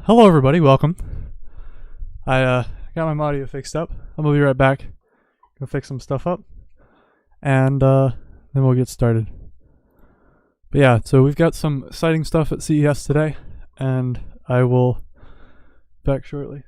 Hello everybody, welcome. I got my audio fixed up. I'm gonna be right back. Go fix some stuff up, and then we'll get started. But yeah, so we've got some exciting stuff at CES today, and I will be back shortly.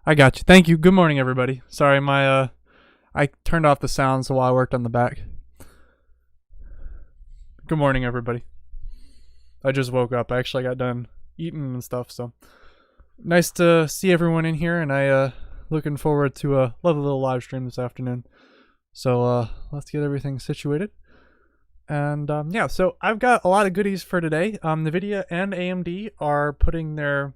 I got you. Thank you. Good morning, everybody. Sorry, I turned off the sound while I worked on the back. Good morning, everybody. I just woke up. I actually got done eating and stuff, so nice to see everyone in here, and I looking forward to a lovely little live stream this afternoon. So let's get everything situated. And yeah, so I've got a lot of goodies for today. Nvidia and AMD are putting their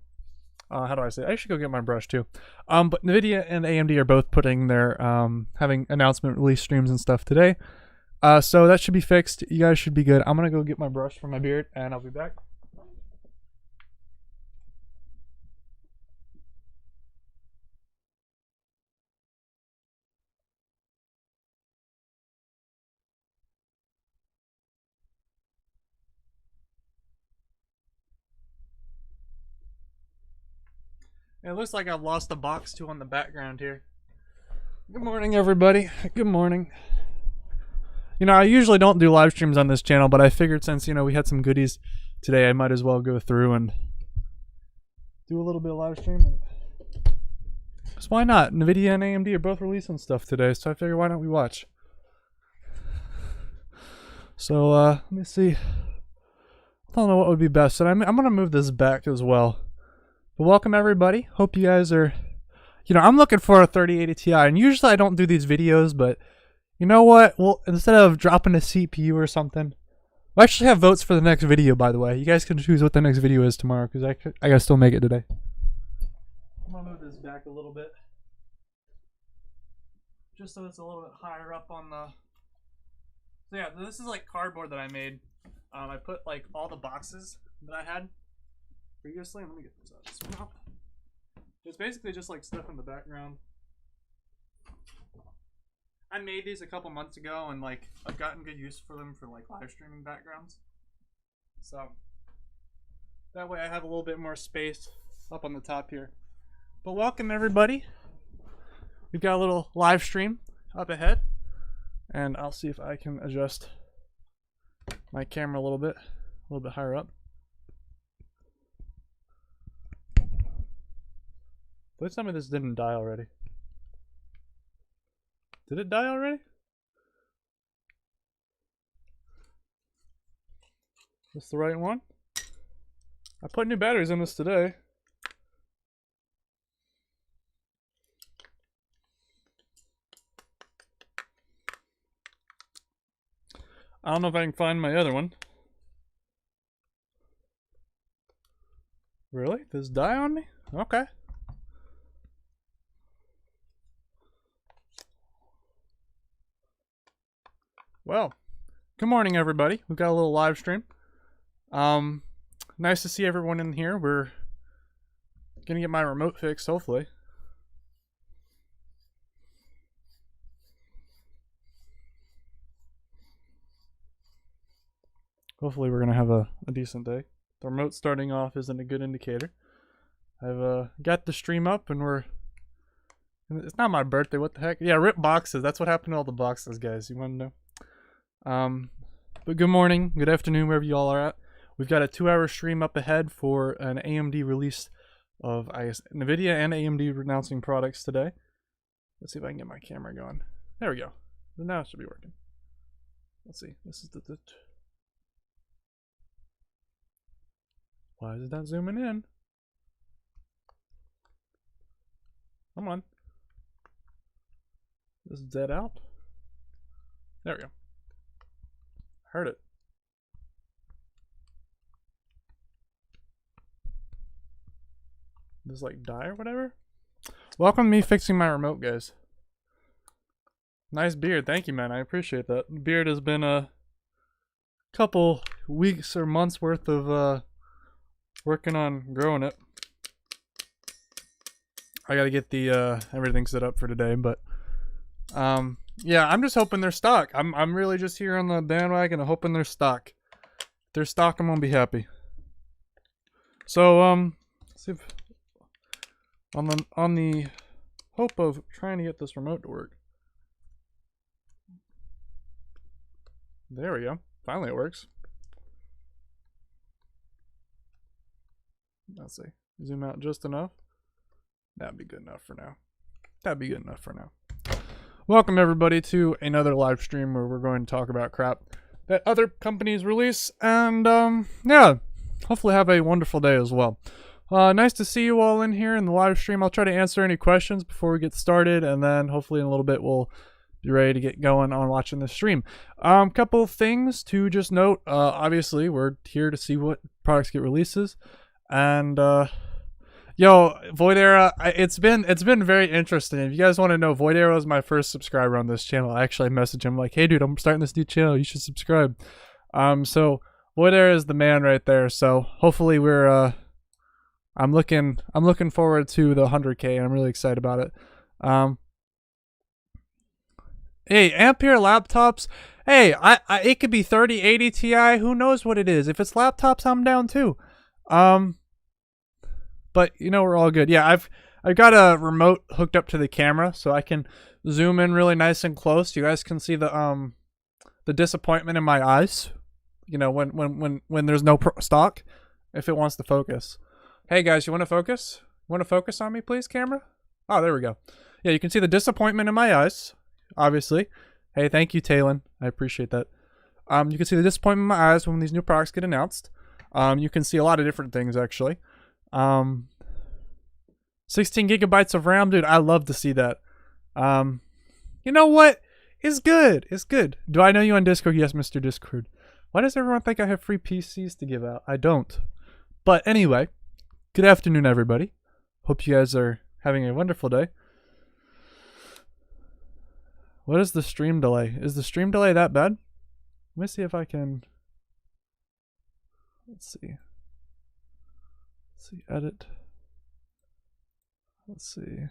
how do I say it? I should go get my brush too. But Nvidia and AMD are both putting their having announcement release streams and stuff today. So that should be fixed. You guys should be good. I'm gonna go get my brush for my beard, and I'll be back. It looks like I've lost a box too on the background here. Good morning, everybody. Good morning. You know, I usually don't do live streams on this channel, but I figured since, you know, we had some goodies today, I might as well go through and do a little bit of live stream. Because why not? Nvidia and AMD are both releasing stuff today, so I figured why don't we watch? So, let me see. I don't know what would be best. And I'm going to move this back as well. But welcome, everybody. Hope you guys are you know, I'm looking for a 3080 Ti, and usually I don't do these videos, but you know what? Well, instead of dropping a CPU or something, I actually have votes for the next video, by the way. You guys can choose what the next video is tomorrow, because I gotta still make it today. I'm gonna move this back a little bit, just so it's a little bit higher up on the. So yeah, this is like cardboard that I made. I put like all the boxes that I had previously. Let me get this out. It's basically just like stuff in the background. I made these a couple months ago, and like I've gotten good use for them for like live streaming backgrounds. So that way I have a little bit more space up on the top here. But welcome everybody. We've got a little live stream up ahead, and I'll see if I can adjust my camera a little bit higher up. Please tell me this didn't die already. Did it die already? This the right one? I put new batteries in this today. I don't know if I can find my other one. Really? Did this die on me? Okay. Well, good morning everybody. We've got a little live stream. Nice to see everyone in here. We're gonna get my remote fixed, hopefully. Hopefully we're gonna have a decent day. The remote starting off isn't a good indicator. I've got the stream up, and it's not my birthday, what the heck? Yeah, rip boxes. That's what happened to all the boxes, guys. You wanna know? But good morning, good afternoon, wherever you all are at. We've got a 2-hour stream up ahead for an AMD release of, I guess, Nvidia and AMD announcing products today. Let's see if I can get my camera going. There we go. Now it should be working. Let's see. This is the. Why is it not zooming in? Come on. This is dead out. There we go. Heard it. Does like die or whatever? Welcome to me fixing my remote, guys. Nice beard. Thank you, man. I appreciate that. The beard has been a couple weeks or months worth of working on growing it. I gotta get the everything set up for today, but yeah, I'm just hoping they're stock. I'm really just here on the bandwagon and hoping they're stock. If they're stock, I'm gonna be happy. So let's see if on the hope of trying to get this remote to work. There we go. Finally it works. Let's see. Zoom out just enough. That'd be good enough for now. That'd be good enough for now. Welcome everybody to another live stream where we're going to talk about crap that other companies release, and yeah, hopefully have a wonderful day as well. Nice to see you all in here in the live stream. I'll try to answer any questions before we get started, and then hopefully in a little bit we'll be ready to get going on watching the stream. Couple of things to just note. Obviously we're here to see what products get releases, and yo, Void Era, it's been very interesting. If you guys want to know, Void Era was my first subscriber on this channel. I actually messaged him like, hey dude, I'm starting this new channel, you should subscribe. So Void Era is the man right there. So hopefully we're I'm looking forward to the 100K, and I'm really excited about it. Hey, Ampere laptops. Hey, it could be 3080 Ti. Who knows what it is? If it's laptops, I'm down too. But you know, we're all good. Yeah, I've got a remote hooked up to the camera, so I can zoom in really nice and close. You guys can see the disappointment in my eyes. You know, when there's no stock, if it wants to focus. Hey guys, you want to focus? Want to focus on me, please, camera? Oh, there we go. Yeah, you can see the disappointment in my eyes, obviously. Hey, thank you, Talon. I appreciate that. You can see the disappointment in my eyes when these new products get announced. You can see a lot of different things, actually. So 16 gigabytes of RAM, dude. I love to see that. You know what? It's good. It's good. Do I know you on Discord? Yes, Mr. Discord. Why does everyone think I have free PCs to give out? I don't. But anyway, good afternoon, everybody. Hope you guys are having a wonderful day. What is the stream delay? Is the stream delay that bad? Let me see if I can. Let's see. Let's see. Edit. Let's see.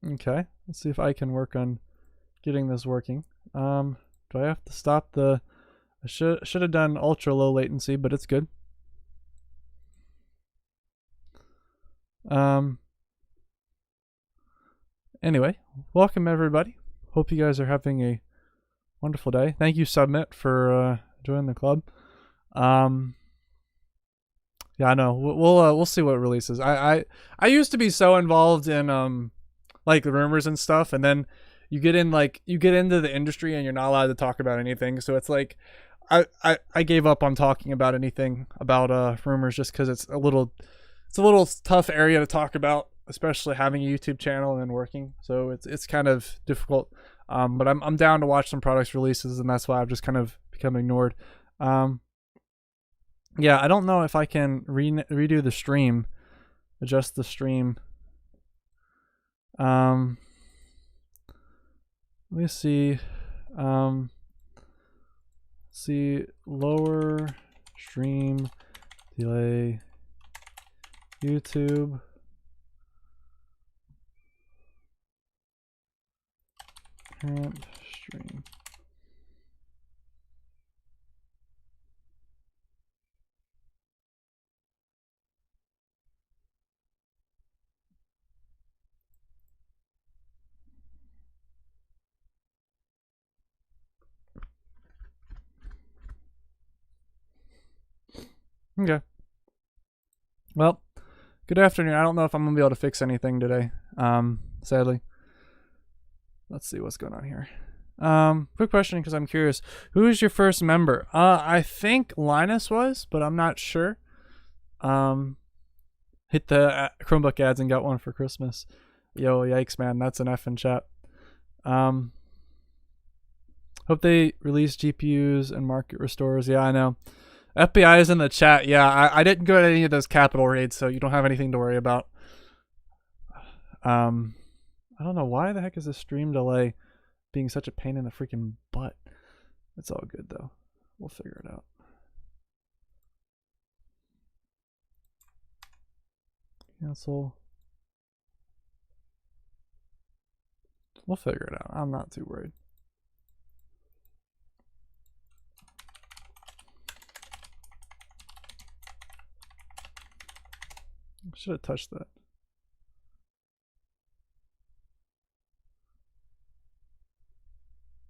Okay. Let's see if I can work on getting this working. Do I have to stop the? I should have done ultra low latency, but it's good. Anyway, welcome everybody. Hope you guys are having a wonderful day. Thank you, Submit, for joining the club. Yeah, I know. We'll see what releases. I used to be so involved in like the rumors and stuff, and then you get into the industry and you're not allowed to talk about anything. So it's like I gave up on talking about anything about rumors just because it's a little tough area to talk about, especially having a YouTube channel and then working. So it's kind of difficult. But I'm down to watch some products releases, and that's why I've just kind of become ignored. Yeah, I don't know if I can redo the stream, adjust the stream. Let me see. See lower stream delay. YouTube. Current stream. Okay. Well, good afternoon. I don't know if I'm gonna be able to fix anything today. Sadly. Let's see what's going on here. Quick question because I'm curious. Who is your first member? I think Linus was, but I'm not sure. Hit the Chromebook ads and got one for Christmas. Yo, yikes, man. That's an F in chat. Hope they release GPUs and market restores. Yeah, I know. FBI is in the chat. Yeah, I didn't go to any of those capital raids, so you don't have anything to worry about. I don't know why the heck is the stream delay being such a pain in the freaking butt. It's all good though. We'll figure it out. Cancel. We'll figure it out. I'm not too worried. Should have touched that.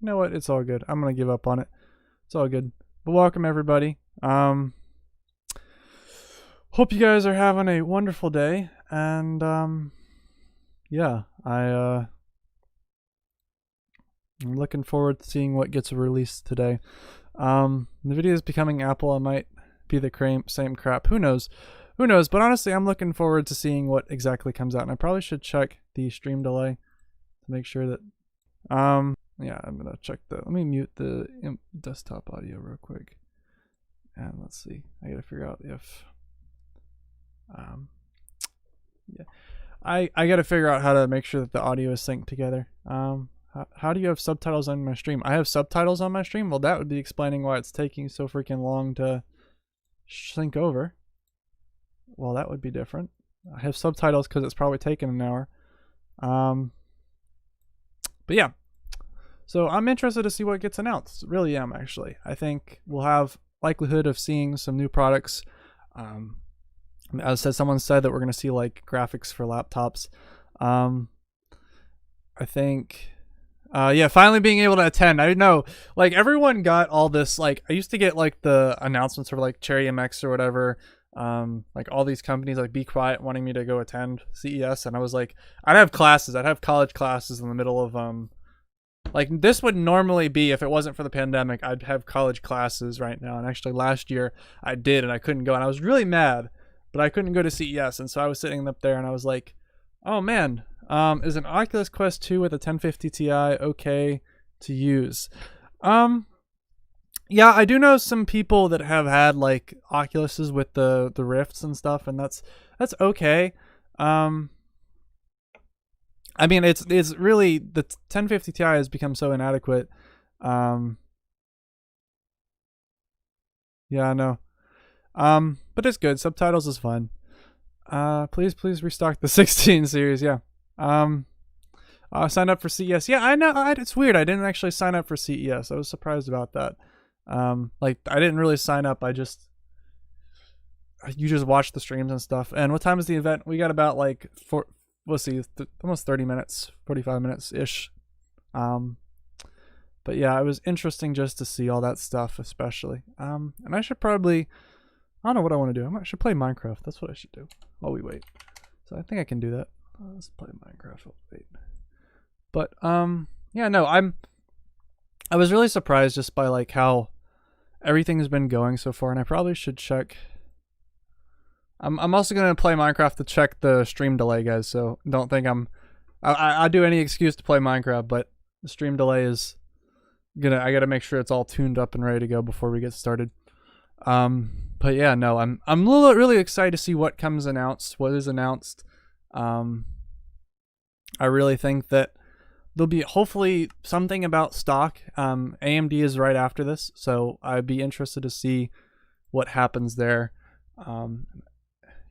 You know what? It's all good. I'm gonna give up on it. It's all good. But welcome everybody. Hope you guys are having a wonderful day. And yeah, I'm looking forward to seeing what gets released today. Nvidia is becoming Apple. I might be the same crap. Who knows? Who knows? But honestly, I'm looking forward to seeing what exactly comes out. And I probably should check the stream delay to make sure that yeah, I'm gonna check let me mute the desktop audio real quick. And let's see. I gotta figure out if yeah. I gotta figure out how to make sure that the audio is synced together. How do you have subtitles on my stream? I have subtitles on my stream? Well, that would be explaining why it's taking so freaking long to sync over. Well, that would be different. I have subtitles because it's probably taken an hour. But yeah. So I'm interested to see what gets announced. Really am, actually. I think we'll have likelihood of seeing some new products. As someone said that we're going to see like graphics for laptops. I think yeah, finally being able to attend. I know like everyone got all this, like I used to get like the announcements for like Cherry MX or whatever. Like all these companies like Be Quiet wanting me to go attend CES, and I was like, I'd have college classes in the middle of Like, this would normally be, if it wasn't for the pandemic, I'd have college classes right now. And actually last year I did, and I couldn't go. And I was really mad, but I couldn't go to CES. And so I was sitting up there and I was like, oh man, is an Oculus Quest 2 with a 1050 Ti okay to use? Yeah, I do know some people that have had like Oculuses with the Rifts and stuff, and that's okay. I mean, it's really, the 1050 Ti has become so inadequate. Yeah, I know. But it's good. Subtitles is fun. Please restock the 16 series. Yeah. Sign up for CES. Yeah, I know. It's weird. I didn't actually sign up for CES. I was surprised about that. Like, I didn't really sign up. You just watch the streams and stuff. And what time is the event? We got about like almost 30 minutes, 45 minutes ish. But yeah, it was interesting just to see all that stuff, especially. And I should probably, I don't know what I want to do. I should play Minecraft. That's what I should do while we wait. So I think I can do that. Let's play Minecraft while we wait. But yeah, no, I was really surprised just by like how everything has been going so far, and I probably should check. I'm also gonna play Minecraft to check the stream delay, guys. So don't think I do any excuse to play Minecraft, but the stream delay is I gotta make sure it's all tuned up and ready to go before we get started. But yeah, no, I'm really excited to see what is announced. I really think that there'll be hopefully something about stock. AMD is right after this, so I'd be interested to see what happens there.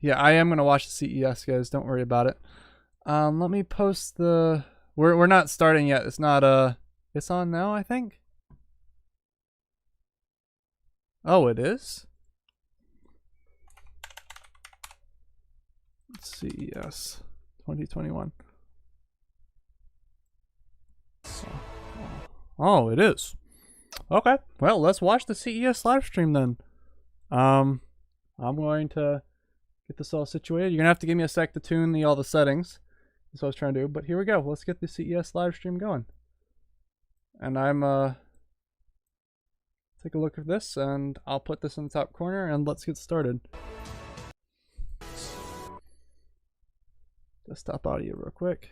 Yeah, I am gonna watch the CES, guys. Don't worry about it. Let me post the. We're not starting yet. It's not It's on now, I think. Oh, it is. CES 2021. Oh, it is. Okay. Well, let's watch the CES live stream then. I'm going to get this all situated. You're gonna have to give me a sec to tune all the settings. That's what I was trying to do. But here we go. Let's get the CES live stream going. And I'm take a look at this, and I'll put this in the top corner, and let's get started. Desktop audio real quick.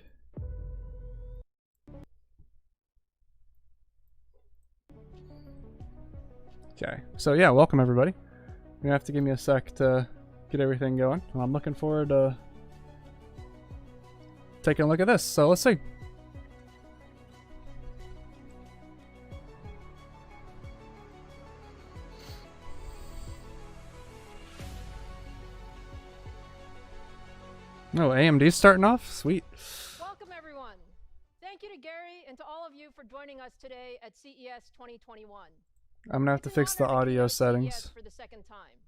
Okay, so yeah, welcome everybody. You're gonna have to give me a sec to get everything going. I'm looking forward to taking a look at this. So let's see. Oh, AMD's starting off? Sweet. Welcome everyone. Thank you to Gary and to all of you for joining us today at CES 2021. I'm gonna have to fix the audio settings. For the second time.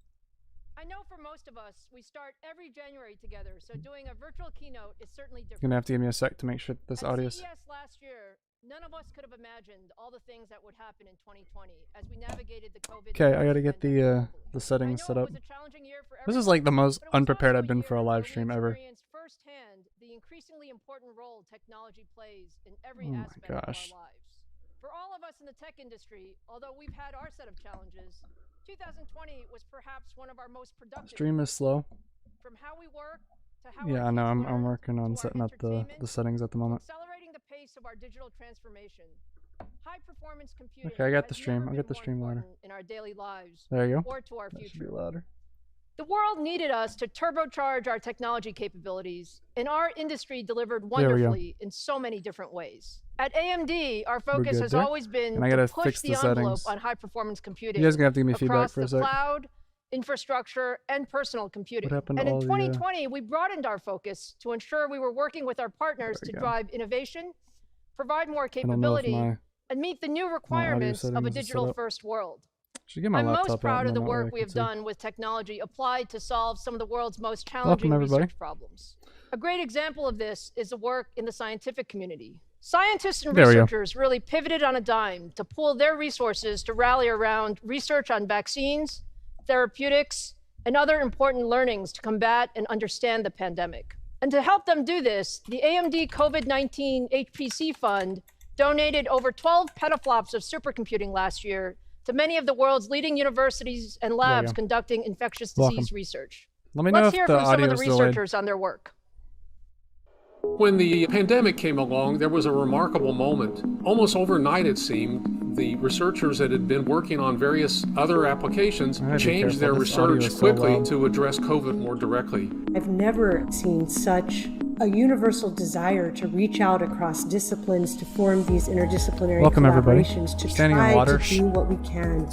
I know for most of us, we start every January together, so doing a virtual keynote is certainly different. You're gonna have to give me a sec to make sure this audio is. At CES last year, none of us could have imagined all the things that would happen in 2020 as we navigated the COVID. Okay, I gotta get the settings set up. This is like the most unprepared I've been for a live stream ever. Firsthand the increasingly important role technology plays in every Oh aspect my of gosh. our lives. For all of us in the tech industry, although we've had our set of challenges, 2020 was perhaps one of our most productive. Stream is slow. From how we work to how Yeah, I know. I'm working on setting up the settings at the moment. Accelerating the pace of our digital transformation. High performance computing. Okay, I got the stream. I'll get the stream louder. In our daily lives. There you go. Or to our That future. should be louder. The world needed us to turbocharge our technology capabilities, and our industry delivered wonderfully in so many different ways. At AMD, our focus has always been to push the envelope on high-performance computing. You guys gonna have to give me feedback for a sec. Across the cloud, infrastructure, and personal computing. What happened to and in all 2020, we broadened our focus to ensure we were working with our partners to drive innovation, provide more capability, and meet the new requirements of a digital-first world. I'm most proud of the work we have done with technology applied to solve some of the world's most challenging research problems. A great example of this is the work in the scientific community. Scientists and researchers really pivoted on a dime to pool their resources to rally around research on vaccines, therapeutics, and other important learnings to combat and understand the pandemic. And to help them do this, the AMD COVID-19 HPC Fund donated over 12 petaflops of supercomputing last year to many of the world's leading universities and labs conducting infectious disease research. Let me know Let's hear from some of the researchers on their work. When the pandemic came along, there was a remarkable moment. Almost overnight, it seemed, the researchers that had been working on various other applications changed their research quickly to address COVID more directly. I've never seen such a universal desire to reach out across disciplines to form these interdisciplinary collaborations to try to do what we can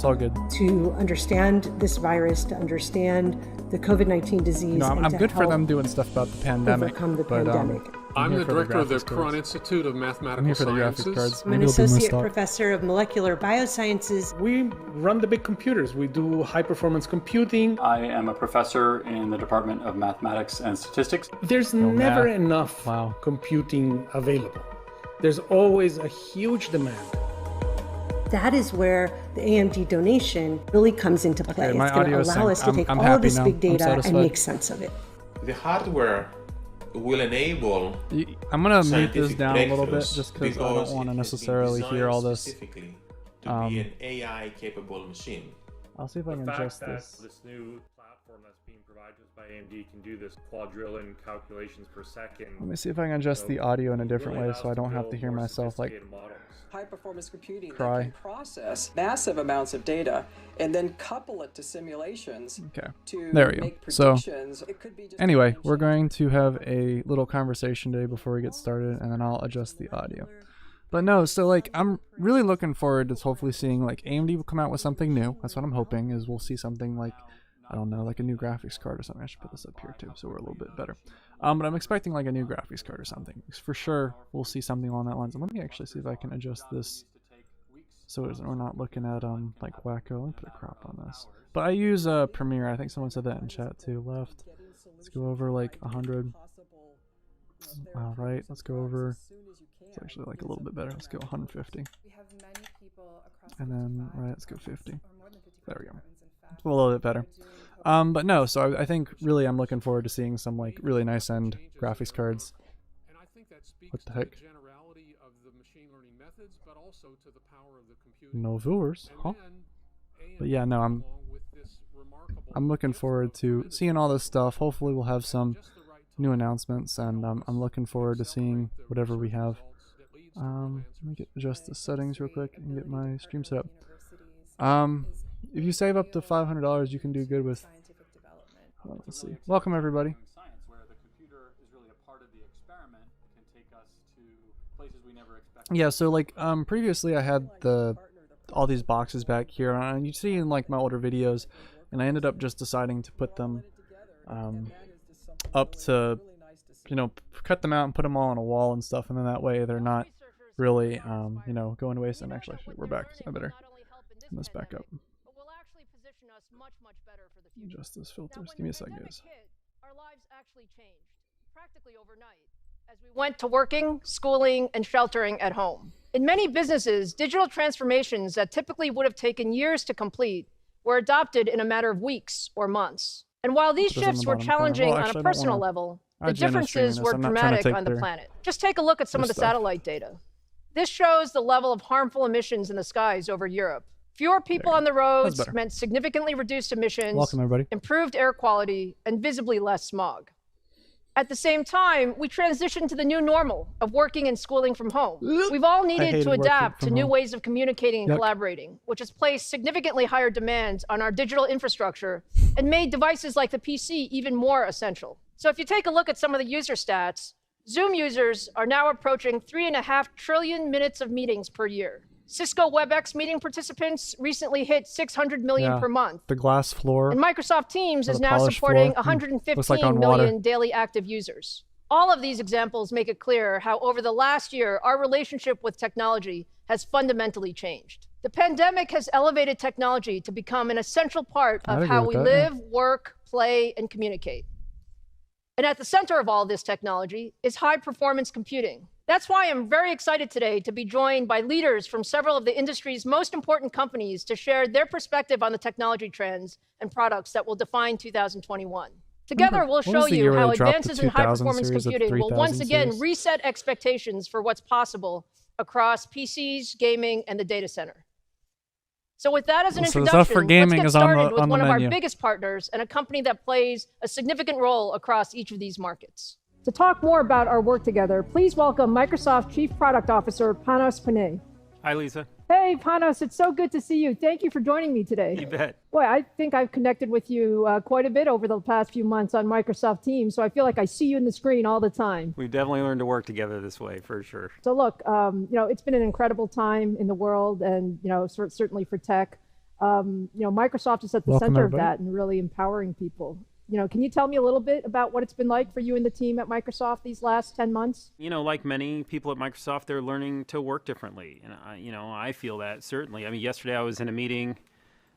to understand this virus, to understand the COVID-19 disease. No, I'm good for them doing stuff about the pandemic. Overcome the pandemic. I'm the director of the Cron Institute of Mathematical Sciences. I'm an associate professor of molecular biosciences. We run the big computers. We do high-performance computing. I am a professor in the Department of Mathematics and Statistics. There's never enough computing available. There's always a huge demand. That is where the AMD donation really comes into play. It's going to allow us to take all of this big data and make sense of it. The hardware will enable. I'm gonna mute this down a little bit just because I don't want to necessarily hear all this. Specifically to be an AI-capable machine. I'll see if I can adjust this. This new platform that's being provided by AMD can do this quadrillion calculations per second. Let me see if I can adjust the audio in a different way so I don't have to hear myself like high-performance computing cry. that can process massive amounts of data and then couple it to simulations. To there we go. Make so just anyway, we're going to have a little conversation today before we get started, and then I'll adjust the audio. But no, so like I'm really looking forward to hopefully seeing like AMD will come out with something new. That's what I'm hoping, is we'll see something like, I don't know, like a new graphics card or something. I should put this up here too so we're a little bit better. But I'm expecting like a new graphics card or something. For sure we'll see something along that lines. And let me actually see if I can adjust this so we're not looking at like wacko. Let me put a crop on this. But I use Premiere. I think someone said that in chat too. Left. Let's go over like 100. Alright, let's go over. It's actually like a little bit better. Let's go 150. And then, right, let's go 50. There we go. It's a little bit better. But no, so I think really I'm looking forward to seeing some like really nice end graphics cards. What the heck? No viewers, huh? But yeah, no, I'm looking forward to seeing all this stuff. Hopefully we'll have some new announcements, and I'm looking forward to seeing whatever we have. Let me adjust the settings real quick and get my stream set up. If you save up to $500, you can do good with. Let's see. Welcome everybody. Yeah, so like previously I had all these boxes back here, and you see in like my older videos, and I ended up just deciding to put them up to, you know, cut them out and put them all on a wall and stuff, and then that way they're not really you know, going to waste. And actually we're back, so I better turn this back up. Adjust those filters. Give me a second, guys. Our lives actually changed practically overnight as we went to working, schooling, and sheltering at home. In many businesses, digital transformations that typically would have taken years to complete were adopted in a matter of weeks or months. And while these shifts were challenging on a personal level, the differences were dramatic on the planet. Just take a look at some of the satellite data. This shows the level of harmful emissions in the skies over Europe. Fewer people on the roads meant significantly reduced emissions, improved air quality, and visibly less smog. At the same time, we transitioned to the new normal of working and schooling from home. We've all needed to adapt to new ways of communicating and collaborating, which has placed significantly higher demands on our digital infrastructure and made devices like the PC even more essential. So if you take a look at some of the user stats, Zoom users are now approaching 3.5 trillion minutes of meetings per year. Cisco WebEx meeting participants recently hit 600 million per month. The glass floor. And Microsoft Teams is now supporting 115 million daily active users. All of these examples make it clear how over the last year, our relationship with technology has fundamentally changed. The pandemic has elevated technology to become an essential part of how we live, work, play, and communicate. And at the center of all this technology is high-performance computing. That's why I'm very excited today to be joined by leaders from several of the industry's most important companies to share their perspective on the technology trends and products that will define 2021. Together, we'll show you how advances in high-performance computing will once again reset expectations for what's possible across PCs, gaming, and the data center. So with that as an So introduction, the stuff for gaming let's is get on started the with one of menu. our biggest partners and a company that plays a significant role across each of these markets. To talk more about our work together, please welcome Microsoft Chief Product Officer, Panos Panay. Hi, Lisa. Hey, Panos, it's so good to see you. Thank you for joining me today. You bet. Boy, I think I've connected with you quite a bit over the past few months on Microsoft Teams, so I feel like I see you in the screen all the time. We've definitely learned to work together this way, for sure. So look, it's been an incredible time in the world and, certainly for tech. Microsoft is at the center of that and really empowering people. Can you tell me a little bit about what it's been like for you and the team at Microsoft these last 10 months? Like many people at Microsoft, they're learning to work differently. And, I feel that certainly. I mean, yesterday I was in a meeting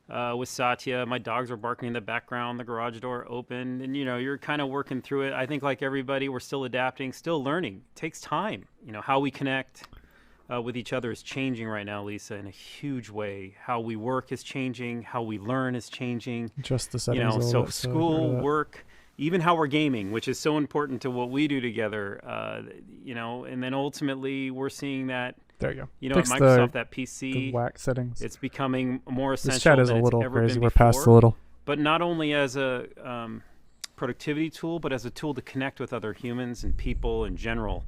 with Satya. My dogs were barking in the background. The garage door opened. And, you're kind of working through it. I think like everybody, we're still adapting, still learning. It takes time. How we connect with each other is changing right now, Lisa, in a huge way. How we work is changing. How we learn is changing. Just the settings. So school, work, even how we're gaming, which is so important to what we do together. And then ultimately we're seeing that. There you go. At Microsoft, that PC, the whack settings. It's becoming more essential. This chat is than a little it's ever crazy. been We're before, past a little. But not only as a productivity tool, but as a tool to connect with other humans and people in general.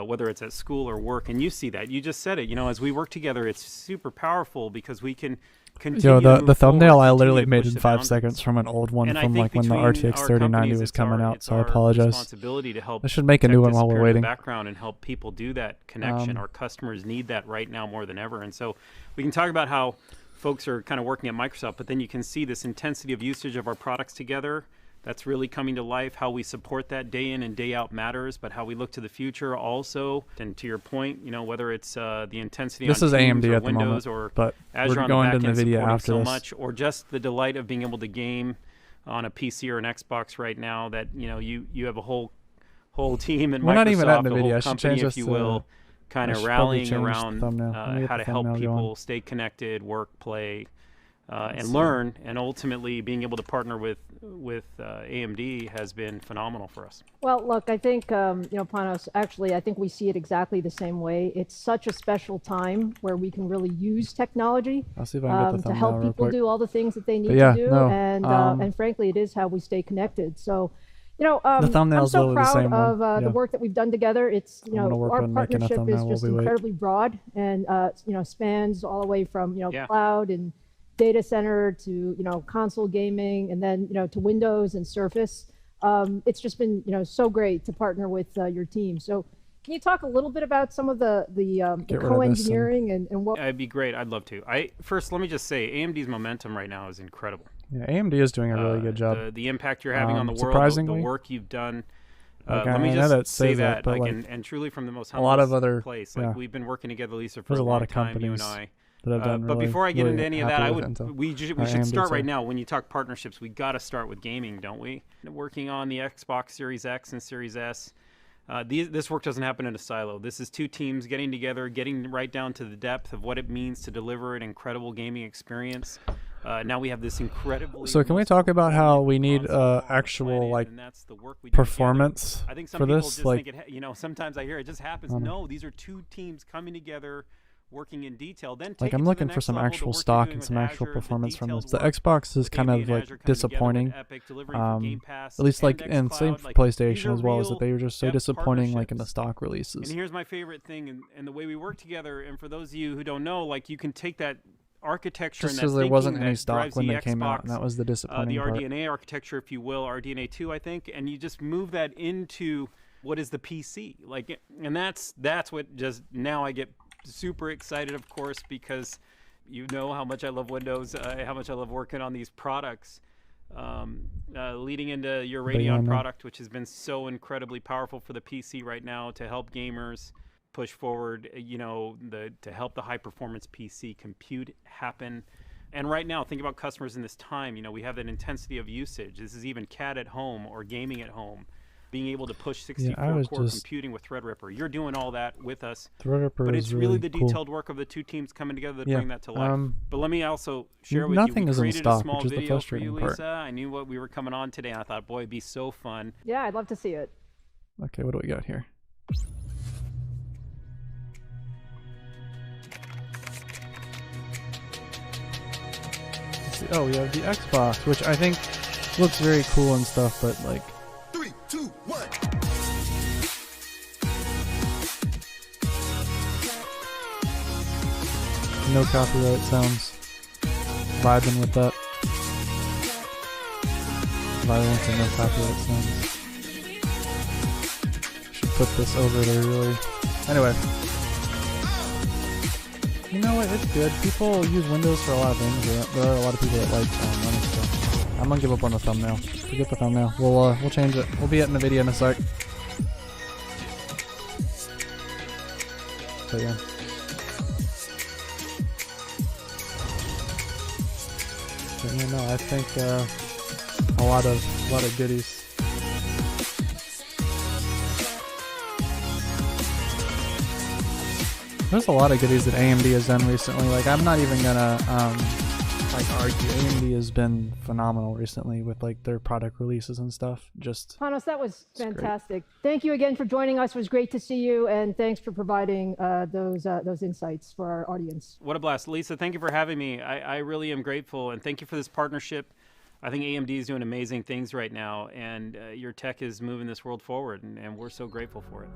Whether it's at school or work, and you see that. You just said it. As we work together, it's super powerful because we can continue. The thumbnail I literally made in 5 seconds from an old one from like when the RTX 3090 was coming out. So I apologize. I should make a new one while we're waiting. Background and help people do that connection. Our customers need that right now more than ever, and so we can talk about how folks are kind of working at Microsoft, but then you can see this intensity of usage of our products together. That's really coming to life. How we support that day in and day out matters, but how we look to the future also. And to your point, whether it's the intensity this on is Teams AMD or at the Windows moment, or but Azure we're on going the to back end Nvidia supporting after so this. much, or just the delight of being able to game on a PC or an Xbox right now. That you have a whole team in Microsoft, not even at a Nvidia. whole I should company, change if this you to, will, kind of I should probably rallying change around the thumbnail. how to help people stay connected, work, play. And learn, and ultimately being able to partner with AMD has been phenomenal for us. Well, look, I think, Panos, actually, I think we see it exactly the same way. It's such a special time where we can really use technology I'll see if I can get the to help real people quick. do all the things that they need yeah, to do. no, And frankly, it is how we stay connected. So, I'm thumbnail's so literally the proud same of one. the work that we've done together. It's, our on making a partnership is thumbnail just while we wait. incredibly broad and, spans all the way from, cloud and data center to console gaming, and then to Windows and Surface. It's just been so great to partner with your team. So can you talk a little bit about some of the co-engineering and what? It'd be great. I'd love to. First, let me just say, AMD's momentum right now is incredible. Yeah, AMD is doing a really good job. The impact you're having on the world, the work you've done. Let me just say that, and truly from the most humble place. We've been working together, Lisa, for a long time, you and I. But before I get into any of that, we should start right now. When you talk partnerships, we got to start with gaming, don't we? Working on the Xbox Series X and Series S. This work doesn't happen in a silo. This is two teams getting together, getting right down to the depth of what it means to deliver an incredible gaming experience. Now we have this incredible. So can we talk about how we need actual performance I think some for people this? Just think it, sometimes I hear it just happens. No, these are two teams coming together, working in detail. Then I'm looking for some actual stock and some actual performance from this. The Xbox is kind of disappointing. At least and same for PlayStation as well, is that they were just so disappointing in the stock releases. And here's my favorite thing, and the way we work together. And for those of you who don't know, you can take that architecture just because there wasn't any stock when they came out, and that was the disappointing the part. RDNA architecture, if you will, RDNA 2, I think, and you just move that into what is the PC, and that's what just now I get super excited, of course, because how much I love Windows, how much I love working on these products, leading into your Radeon product, which has been so incredibly powerful for the PC right now to help gamers push forward, to help the high performance PC compute happen. And right now, think about customers in this time. We have that intensity of usage. This is even CAD at home or gaming at home. Being able to push 64-core computing with Threadripper. You're doing all that with us. Threadripper but it's is really the cool. detailed work of the two teams coming together to bring that to life. But let me also share with nothing you, we is in created stock, a small which is the video for you, frustrating part. Lisa. I knew what we were coming on today, and I thought, boy, it'd be so fun. Yeah, I'd love to see it. Okay, what do we got here? see. Oh, we have the Xbox, which I think looks very cool and stuff, but like. 3, 2, 1. No copyright sounds. Vibing with that. Violence and no copyright sounds. Should put this over there, really. Anyway. You know what? It's good. People use Windows for a lot of things. There are a lot of people that like running stuff. I'm gonna give up on the thumbnail. Forget the thumbnail. We'll change it. We'll be at Nvidia in a sec. So yeah. But yeah, no, I think a lot of goodies. There's a lot of goodies that AMD has done recently. Like, I'm not even gonna argue. AMD has been phenomenal recently with like their product releases and stuff. Just Panos, that was fantastic. Thank you again for joining us. It was great to see you, and thanks for providing those insights for our audience. What a blast. Lisa, thank you for having me. I really am grateful, and thank you for this partnership. I think AMD is doing amazing things right now, and your tech is moving this world forward, and we're so grateful for it.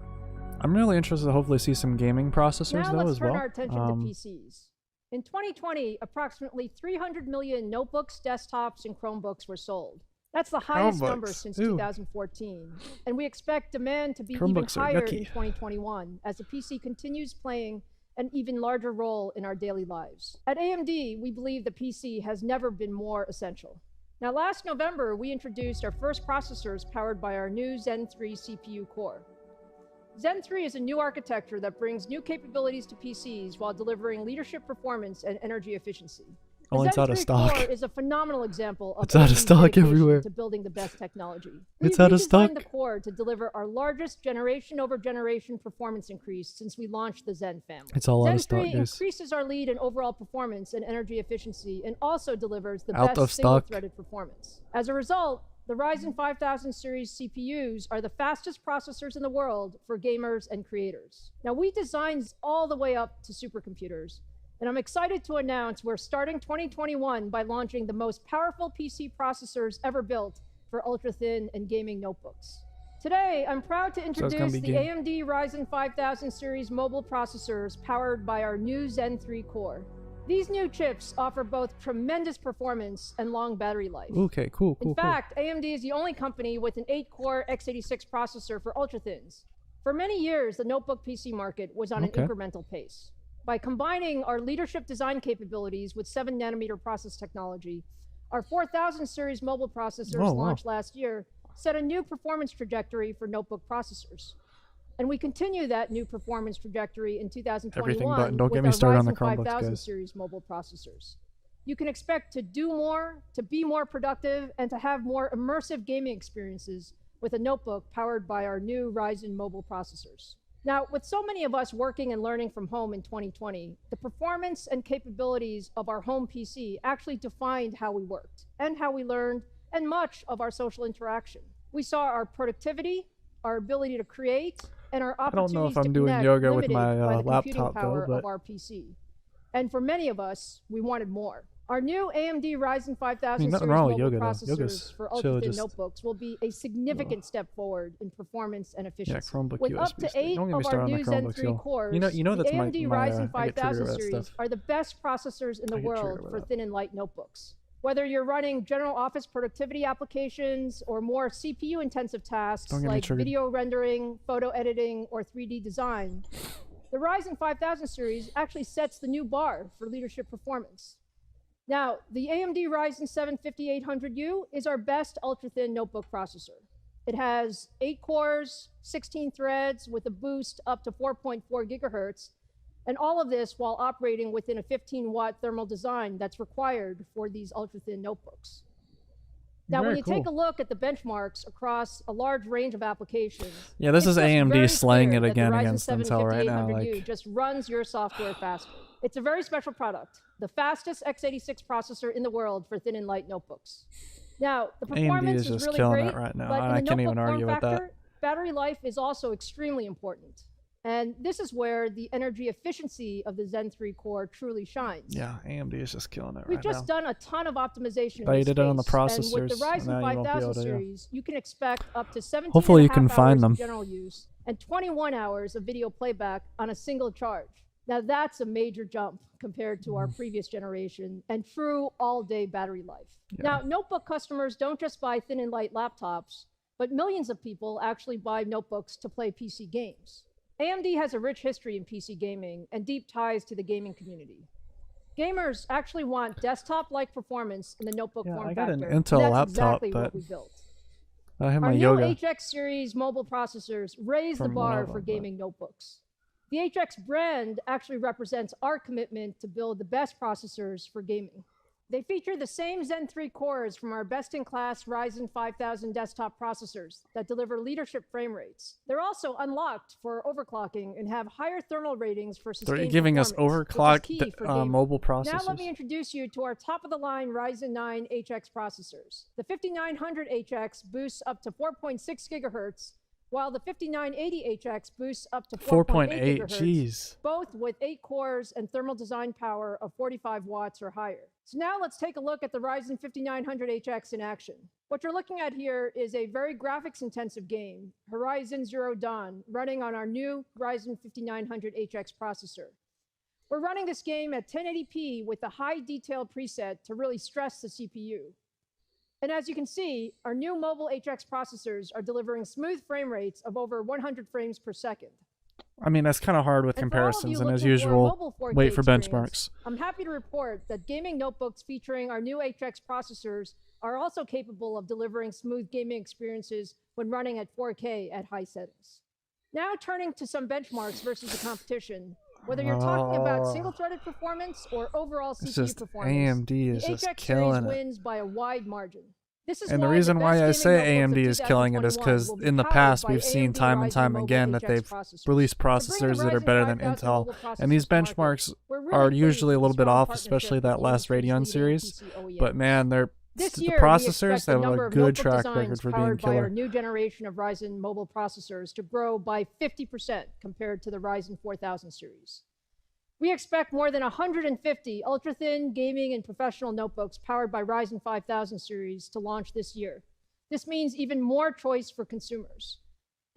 I'm really interested to hopefully see some gaming processors though as well. Now let's turn our attention to PCs. In 2020, approximately 300 million notebooks, desktops, and Chromebooks were sold. That's the highest number since 2014. And we expect demand to be even higher in 2021 as the PC continues playing an even larger role in our daily lives. At AMD, we believe the PC has never been more essential. Now, last November, we introduced our first processors powered by our new Zen 3 CPU core. Zen 3 is a new architecture that brings new capabilities to PCs while delivering leadership performance and energy efficiency. Oh, it's out of stock. Core is a phenomenal example of it's out of stock everywhere. To building the best technology. It's out of stock. We redesigned the core to deliver our largest generation-over-generation performance increase since we launched the Zen family. It's all out of stock, Zen 3 guys. increases our lead in overall performance and energy efficiency, and also delivers the best single-threaded performance. As a result, the Ryzen 5000 series CPUs are the fastest processors in the world for gamers and creators. Now, we designed all the way up to supercomputers, and I'm excited to announce we're starting 2021 by launching the most powerful PC processors ever built for ultra-thin and gaming notebooks. Today, I'm proud to introduce the AMD Ryzen 5000 series mobile processors powered by our new Zen 3 core. These new chips offer both tremendous performance and long battery life. Okay, cool. In fact, AMD is the only company with an 8-core x86 processor for ultra-thins. For many years, the notebook PC market was on an incremental pace. By combining our leadership design capabilities with 7nm process technology, our 4000 series mobile processors launched last year set a new performance trajectory for notebook processors. And we continue that new performance trajectory in 2021 Don't get me started on the Chromebooks, 5000 guys. series mobile processors. You can expect to do more, to be more productive, and to have more immersive gaming experiences with a notebook powered by our new Ryzen mobile processors. Now, with so many of us working and learning from home in 2020, the performance and capabilities of our home PC actually defined how we worked and how we learned and much of our social interaction. We saw our productivity, our ability to create, and our opportunities I don't know if I'm to doing yoga with my by the laptop power though, but of our PC. And for many of us, we wanted more. Our new AMD Ryzen 5000 series mobile processors for ultra-thin notebooks will be a significant step forward in performance and efficiency. Yeah, Chromebook with USB up to 8 of our new Zen 3 cores, you know that's the AMD Ryzen I get 5000 triggered series are the best processors in the world for thin and light notebooks. Whether you're running general office productivity applications or more CPU-intensive tasks like video rendering, photo editing, or 3D design, the Ryzen 5000 series actually sets the new bar for leadership performance. Now, the AMD Ryzen 7 5800U is our best ultra-thin notebook processor. It has 8 cores, 16 threads with a boost up to 4.4 gigahertz, and all of this while operating within a 15-watt thermal design that's required for these ultra-thin notebooks. Now, when you take a look at the benchmarks across a large range of applications, yeah, this is AMD slaying it again against Ryzen 7 Intel right now. 5800U just runs your software faster. It's a very special product, the fastest x86 processor in the world for thin and light notebooks. Now, the performance AMD is just really killing great, it right now, but and in I the can't even notebook argue form with that. factor, battery life is also extremely important. And this is where the energy efficiency of the Zen 3 core truly shines. Yeah, AMD is just killing it We've right just now. done a ton of optimization. They did it on the processors. And with the Ryzen 5000 series, you can expect up to 17 Hopefully you can hours find them. of general use and 21 hours of video playback on a single charge. Now that's a major jump compared to our previous generation and true all-day battery life. Yeah. Now, notebook customers don't just buy thin and light laptops, but millions of people actually buy notebooks to play PC games. AMD has a rich history in PC gaming and deep ties to the gaming community. Gamers actually want desktop-like performance in the notebook form factor. I got an Intel laptop, exactly but what we built. I have my Our Yoga. new HX series mobile processors raise the bar for gaming notebooks. The HX brand actually represents our commitment to build the best processors for gaming. They feature the same Zen 3 cores from our best-in-class Ryzen 5000 desktop processors that deliver leadership frame rates. They're also unlocked for overclocking and have higher thermal ratings for sustained They're giving us overclocked mobile processors. Now let me introduce you to our top-of-the-line Ryzen 9 HX processors. The 5900HX boosts up to 4.6 gigahertz, while the 5980HX boosts up to 4.8 gigahertz, jeez. Both with 8 cores and thermal design power of 45 watts or higher. So now let's take a look at the Ryzen 5900HX in action. What you're looking at here is a very graphics-intensive game, Horizon Zero Dawn, running on our new Ryzen 5900HX processor. We're running this game at 1080p with a high detail preset to really stress the CPU. And as you can see, our new mobile HX processors are delivering smooth frame rates of over 100 frames per second. I mean, that's kind of hard with comparisons, and as usual, wait for benchmarks. I'm happy to report that gaming notebooks featuring our new HX processors are also capable of delivering smooth gaming experiences when running at 4K at high settings. Now turning to some benchmarks versus the competition. Whether you're talking about single-threaded performance or overall CPU performance, AMD is the just HX killing series it. wins by a wide margin. This is And the reason why I say AMD is killing it is because in the past we've seen time and time again that they've released processors that are better than Intel, and these benchmarks are usually a little bit off, especially that last Radeon series. But man, the processors have a good track record for being killer. Our new generation of Ryzen mobile processors to grow by 50% compared to the Ryzen 4000 series. We expect more than 150 ultra-thin gaming and professional notebooks powered by Ryzen 5000 series to launch this year. This means even more choice for consumers.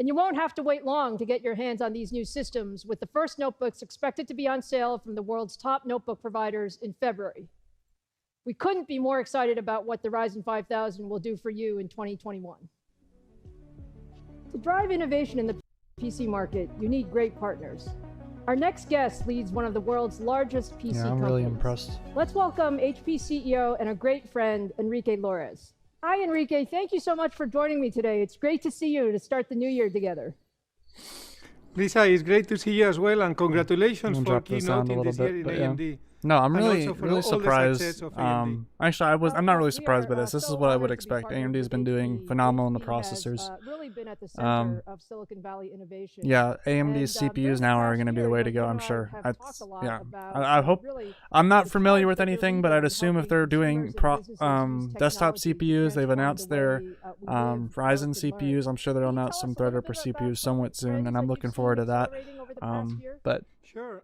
And you won't have to wait long to get your hands on these new systems, with the first notebooks expected to be on sale from the world's top notebook providers in February. We couldn't be more excited about what the Ryzen 5000 will do for you in 2021. To drive innovation in the PC market, you need great partners. Our next guest leads one of the world's largest PC companies. I'm really impressed. Let's welcome HP CEO and a great friend, Enrique Lores. Hi, Enrique. Thank you so much for joining me today. It's great to see you to start the new year together. Lisa, it's great to see you as well, and congratulations for keynoting this year in AMD. No, I'm really surprised. Actually, I'm not really surprised by this. This is what I would expect. AMD has been doing phenomenal in the processors. Really been at the center of Silicon Valley innovation. Yeah, AMD's CPUs now are going to be the way to go, I'm sure. I hope. I'm not familiar with anything, but I'd assume if they're doing desktop CPUs, they've announced their Ryzen CPUs. I'm sure they'll announce some Threadripper CPUs somewhat soon, and I'm looking forward to that. But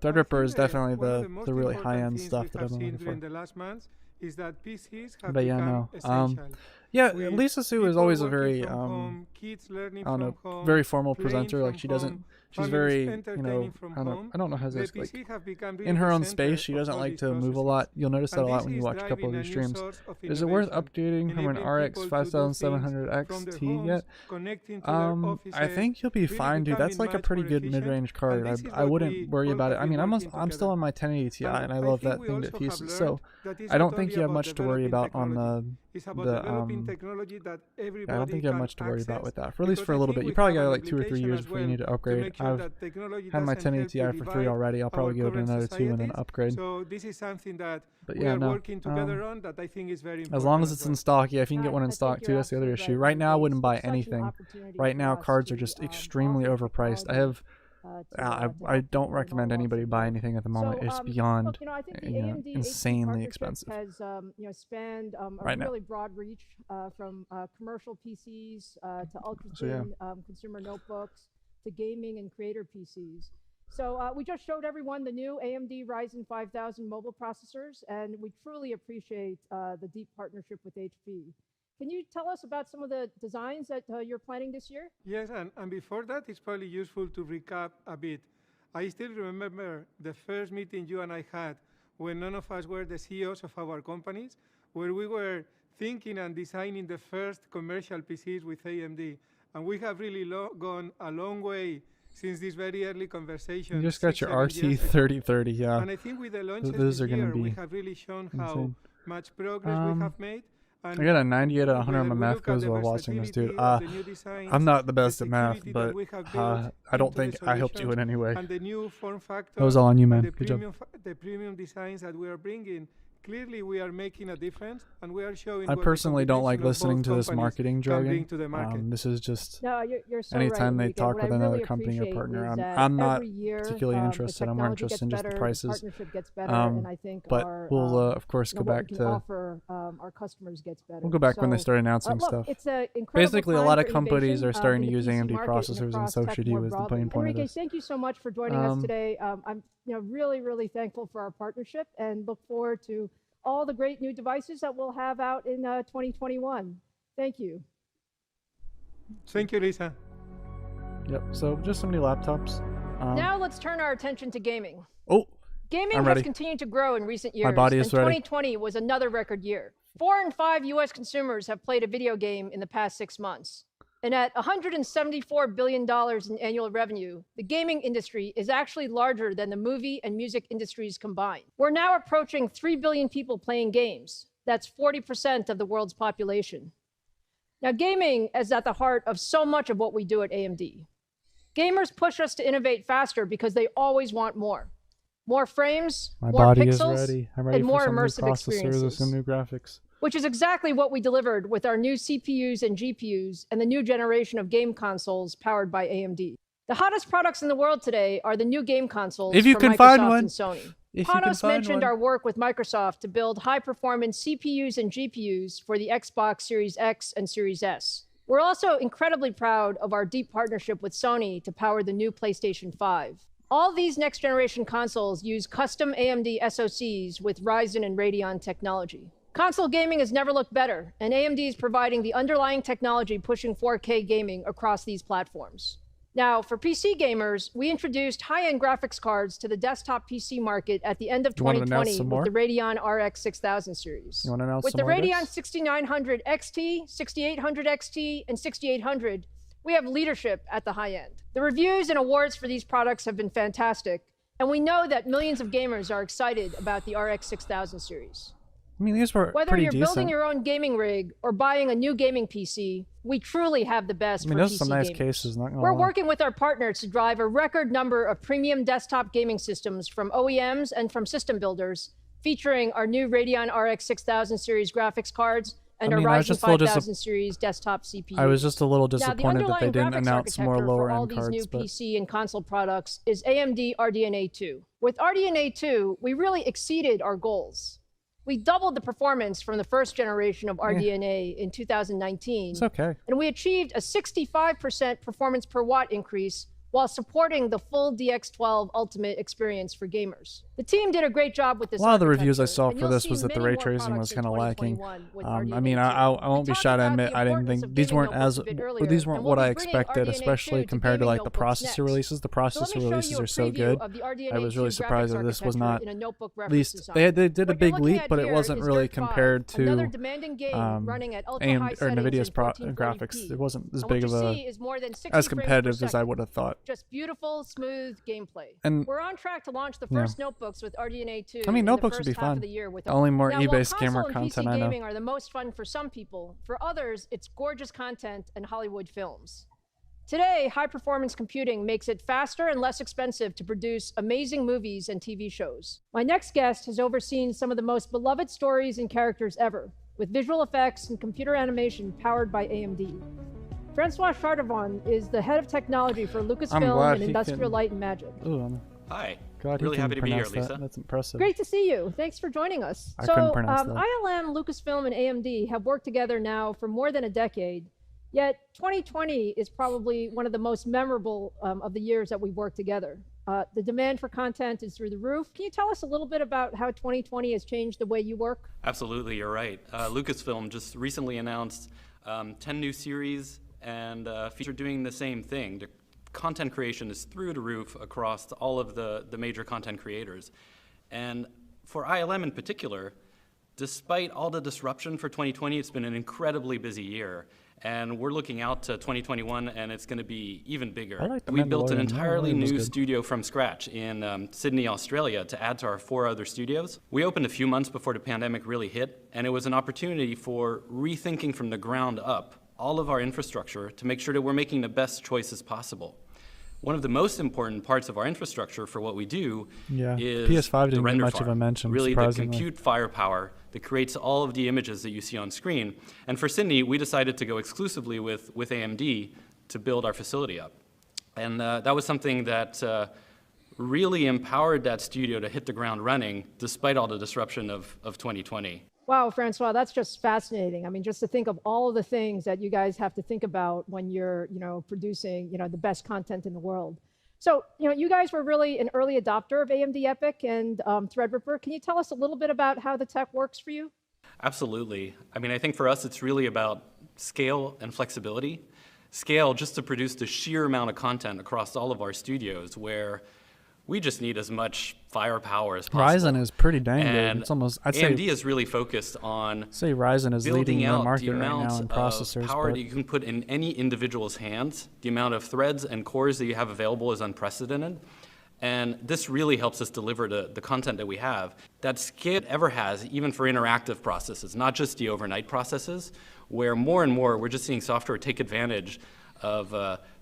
Threadripper is definitely the really high-end stuff that I'm looking for. But yeah, no. Yeah, Lisa Su is always a very, I don't know, very formal presenter. Like she's very, you know, I don't know how to say this, like, in her own space, she doesn't like to move a lot. You'll notice that a lot when you watch a couple of these streams. Is it worth updating from an RX 5700 XT yet? I think you'll be fine, dude. That's like a pretty good mid-range card. I wouldn't worry about it. I mean, I'm still on my 1080 Ti, and I love that thing to pieces. So I don't think you have much to worry about on I don't think you have much to worry about with that, for at least for a little bit. You probably got like 2 or 3 years before you need to upgrade. I've had my 1080 Ti for 3 already. I'll probably go to another 2 and then upgrade. So this is something that but yeah, no. that I think is very important. As long as it's in stock, yeah. If you can get one in stock too, that's the other issue. Right now, I wouldn't buy anything. Right now, cards are just extremely overpriced. I don't recommend anybody buy anything at the moment. It's beyond insanely expensive. Has spanned a really broad reach from commercial PCs to ultra-thin consumer notebooks to gaming and creator PCs. So we just showed everyone the new AMD Ryzen 5000 mobile processors, and we truly appreciate the deep partnership with HP. Can you tell us about some of the designs that you're planning this year? Yes, and before that, it's probably useful to recap a bit. I still remember the first meeting you and I had when none of us were the CEOs of our companies, where we were thinking and designing the first commercial PCs with AMD. And we have really gone a long way since this very early conversation. You just got your RT 3030, yeah. And I think with the launches this year, we have really shown how much progress we have made. I got a 90 out of 100 on my math quiz while watching this, dude. I'm not the best at math, but I don't think I helped you in any way. And the new form factor, that was all on you, man. Good job. The premium designs that we are bringing, clearly we are making a difference, and we are showing. I personally don't like listening to this marketing jargon. This is just you're so anytime right, they talk with another company or partner, I'm not particularly interested. I'm more interested in just the prices. But we'll of course go back to our customers gets better. We'll go back when they start announcing stuff. Basically, a lot of companies are starting to use AMD processors, and so should you. Is the main point of this. Thank you so much for joining us today. I'm really thankful for our partnership and look forward to all the great new devices that we'll have out in 2021. Thank you. Thank you, Lisa. Yep, so just some new laptops. Now let's turn our attention to gaming. Oh, gaming has continued to grow in recent years, My body is and ready. 2020 was another record year. 4 in 5 U.S. consumers have played a video game in the past 6 months. And at $174 billion in annual revenue, the gaming industry is actually larger than the movie and music industries combined. We're now approaching 3 billion people playing games. That's 40% of the world's population. Now, gaming is at the heart of so much of what we do at AMD. Gamers push us to innovate faster because they always want more. More frames, more pixels, and more immersive experiences. Some new graphics. Which is exactly what we delivered with our new CPUs and GPUs and the new generation of game consoles powered by AMD. The hottest products in the world today are the new game consoles from Microsoft and Sony. Panos mentioned our work with Microsoft to build high-performance CPUs and GPUs for the Xbox Series X and Series S. We're also incredibly proud of our deep partnership with Sony to power the new PlayStation 5. All these next-generation consoles use custom AMD SoCs with Ryzen and Radeon technology. Console gaming has never looked better, and AMD is providing the underlying technology pushing 4K gaming across these platforms. Now, for PC gamers, we introduced high-end graphics cards to the desktop PC market at the end of 2020 with the Radeon RX 6000 series. With the Radeon 6900 XT, 6800 XT, and 6800, we have leadership at the high end. The reviews and awards for these products have been fantastic, and we know that millions of gamers are excited about the RX 6000 series. I mean, these were Whether you're building your own gaming rig or buying a new gaming PC, we truly have the best for PC some nice gamers. cases, not gonna We're lie. working with our partners to drive a record number of premium desktop gaming systems from OEMs and from system builders, featuring our new Radeon RX 6000 series graphics cards and our Ryzen 5000 series desktop CPU. I was just a little disappointed that they didn't announce more lower-end cards. All these new PC and console products is AMD RDNA 2. With RDNA 2, we really exceeded our goals. We doubled the performance from the first generation of RDNA in 2019. It's okay. And we achieved a 65% performance per watt increase while supporting the full DX12 Ultimate experience for gamers. The team did a great job with this. A lot of the reviews I saw for this was that the ray tracing was kind of lacking. I mean, I won't be shy to admit I didn't think these weren't what I expected, especially compared to like the processor releases. The processor releases are so good. I was really surprised that this was not. At least they did a big leap, but it wasn't really compared to Nvidia's graphics. It wasn't as big of as competitive as I would have thought. Just beautiful, smooth gameplay. And we're on track to launch the first notebooks with RDNA 2. I mean, notebooks would be fun. Only more eBay scammer content I know. Gaming are the most fun for some people. For others, it's gorgeous content and Hollywood films. Today, high-performance computing makes it faster and less expensive to produce amazing movies and TV shows. My next guest has overseen some of the most beloved stories and characters ever, with visual effects and computer animation powered by AMD. Francois Chardevon is the head of technology for Lucasfilm and Industrial Light and Magic. Hi. God, really happy to be here, Lisa. That's impressive. Great to see you. Thanks for joining us. I couldn't pronounce that. ILM, Lucasfilm, and AMD have worked together now for more than a decade, Yet 2020 is probably one of the most memorable of the years that we've worked together. The demand for content is through the roof. Can you tell us a little bit about how 2020 has changed the way you work? Absolutely, you're right. Lucasfilm just recently announced 10 new series and feature doing the same thing. The content creation is through the roof across all of the major content creators. And for ILM in particular, despite all the disruption for 2020, it's been an incredibly busy year. And we're looking out to 2021, and it's going to be even bigger. We built an entirely new studio from scratch in Sydney, Australia, to add to our 4 other studios. We opened a few months before the pandemic really hit, and it was an opportunity for rethinking from the ground up all of our infrastructure to make sure that we're making the best choices possible. One of the most important parts of our infrastructure for what we do is PS5 didn't the render get much farm. of a mention, really the compute firepower that creates all of the images that you see on screen. And for Sydney, we decided to go exclusively with AMD to build our facility up. And that was something that really empowered that studio to hit the ground running despite all the disruption of 2020. Wow, Francois, that's just fascinating. I mean, just to think of all of the things that you guys have to think about when you're, producing, the best content in the world. So, you guys were really an early adopter of AMD EPYC and Threadripper. Can you tell us a little bit about how the tech works for you? Absolutely. I mean, I think for us, it's really about scale and flexibility. Scale just to produce the sheer amount of content across all of our studios where we just need as much firepower as possible. Ryzen is pretty dang good. It's almost, I'd say AMD is really focused on Ryzen is leading the market right now in processors. Of power that you can put in any individual's hands. The amount of threads and cores that you have available is unprecedented. And this really helps us deliver the content that we have. That scale ever has, even for interactive processes, not just the overnight processes, where more and more we're just seeing software take advantage of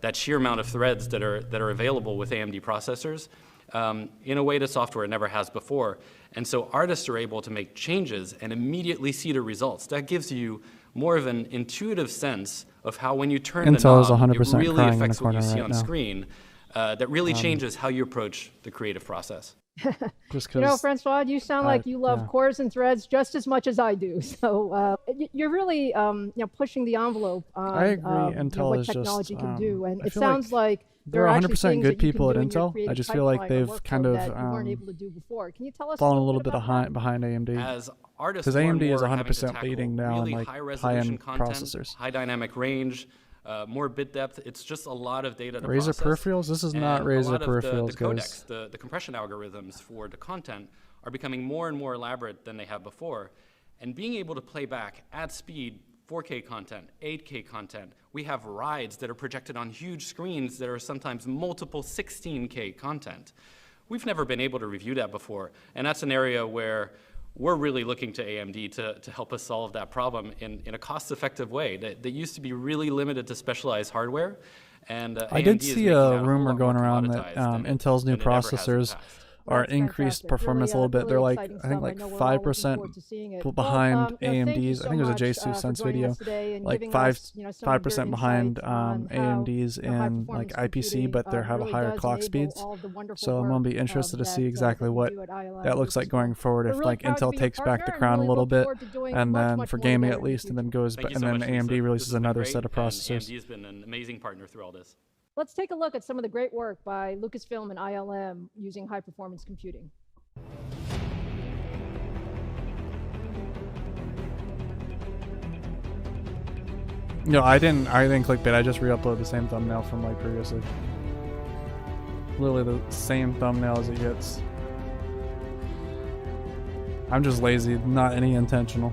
that sheer amount of threads that are available with AMD processors. In a way that software never has before. And so artists are able to make changes and immediately see the results. That gives you more of an intuitive sense of how when you turn Intel the knob, it 100% really affects what you see right on now. screen. That really changes how you approach the creative process. Francois, you sound like you love cores and threads just as much as I do. So you're really, pushing the envelope on I agree. Intel what is technology just, can do. And I it feel sounds like there are 100% good people at Intel. Intel. I just feel like they've kind of fallen a little bit behind AMD. As artists, because AMD is more and more 100% leading now really in like high-resolution content, processors. high dynamic range, more bit depth. It's just a lot of data to Razer process. peripherals? This is not And Razer a lot peripherals, of the guys. codecs, the compression algorithms for the content are becoming more and more elaborate than they have before. And being able to play back at speed 4K content, 8K content. We have rides that are projected on huge screens that are sometimes multiple 16K content. We've never been able to review that before, and that's an area where we're really looking to AMD to help us solve that problem in a cost-effective way that used to be really limited to specialized hardware. And I did see a rumor going around that Intel's new processors are increased performance a little bit. They're like, I think like 5% behind AMD's. I think it was a JSU Sense video, like 5% behind AMD's in like IPC, but they have a higher clock speeds. So I'm gonna be interested to see exactly what that looks like going forward. If like Intel takes back the crown a little bit, and then for gaming at least, and then goes, and then AMD releases another set of processors. AMD has been an amazing partner through all this. Let's take a look at some of the great work by Lucasfilm and ILM using high-performance computing. No, I didn't clickbait. I just re-uploaded the same thumbnail from like previously. Literally the same thumbnail as it gets. I'm just lazy, not any intentional.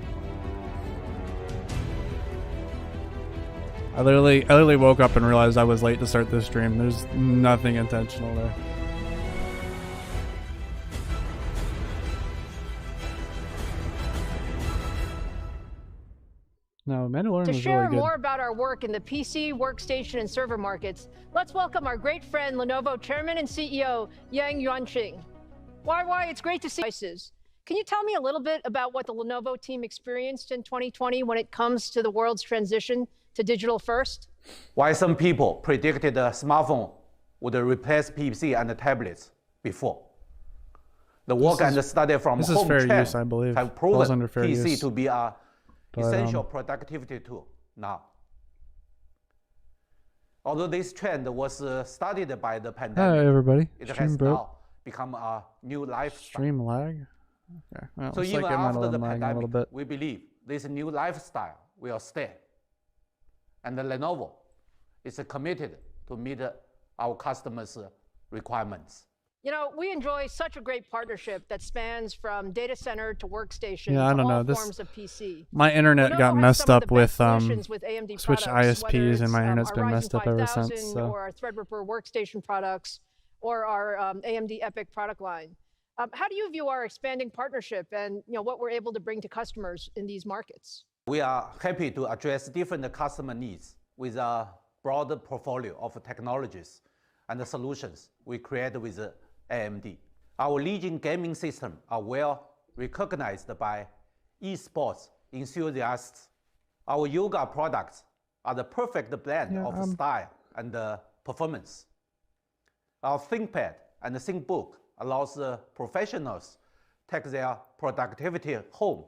I literally woke up and realized I was late to start this stream. There's nothing intentional there. No, Mandalorian was really good. To share more about our work in the PC, workstation, and server markets, let's welcome our great friend, Lenovo Chairman and CEO, Yang Yuanqing. Why, it's great to see you. Can you tell me a little bit about what the Lenovo team experienced in 2020 when it comes to the world's transition to digital first? Why some people predicted the smartphone would replace PC and tablets before. The work and the study from home trend have proven PC to be an essential productivity tool now. Although this trend was started by the pandemic, hi everybody. It has now become a new lifestyle. Stream lag. Okay. Well, so even after the pandemic, a little bit. we believe this new lifestyle will stay, and the Lenovo is committed to meet our customers' requirements. You know, we enjoy such a great partnership that spans from data center to workstation to all forms of PC. My internet got messed up with AMD switch products, ISPs, and my internet's been messed up ever 5000 since. So. Or our Threadripper workstation products, or our AMD EPYC product line. How do you view our expanding partnership and what we're able to bring to customers in these markets? We are happy to address different customer needs with a broad portfolio of technologies and the solutions we create with AMD. Our Legion gaming system are well recognized by esports enthusiasts. Our yoga products are the perfect blend of style and performance. Our ThinkPad and ThinkBook allows professionals take their productivity home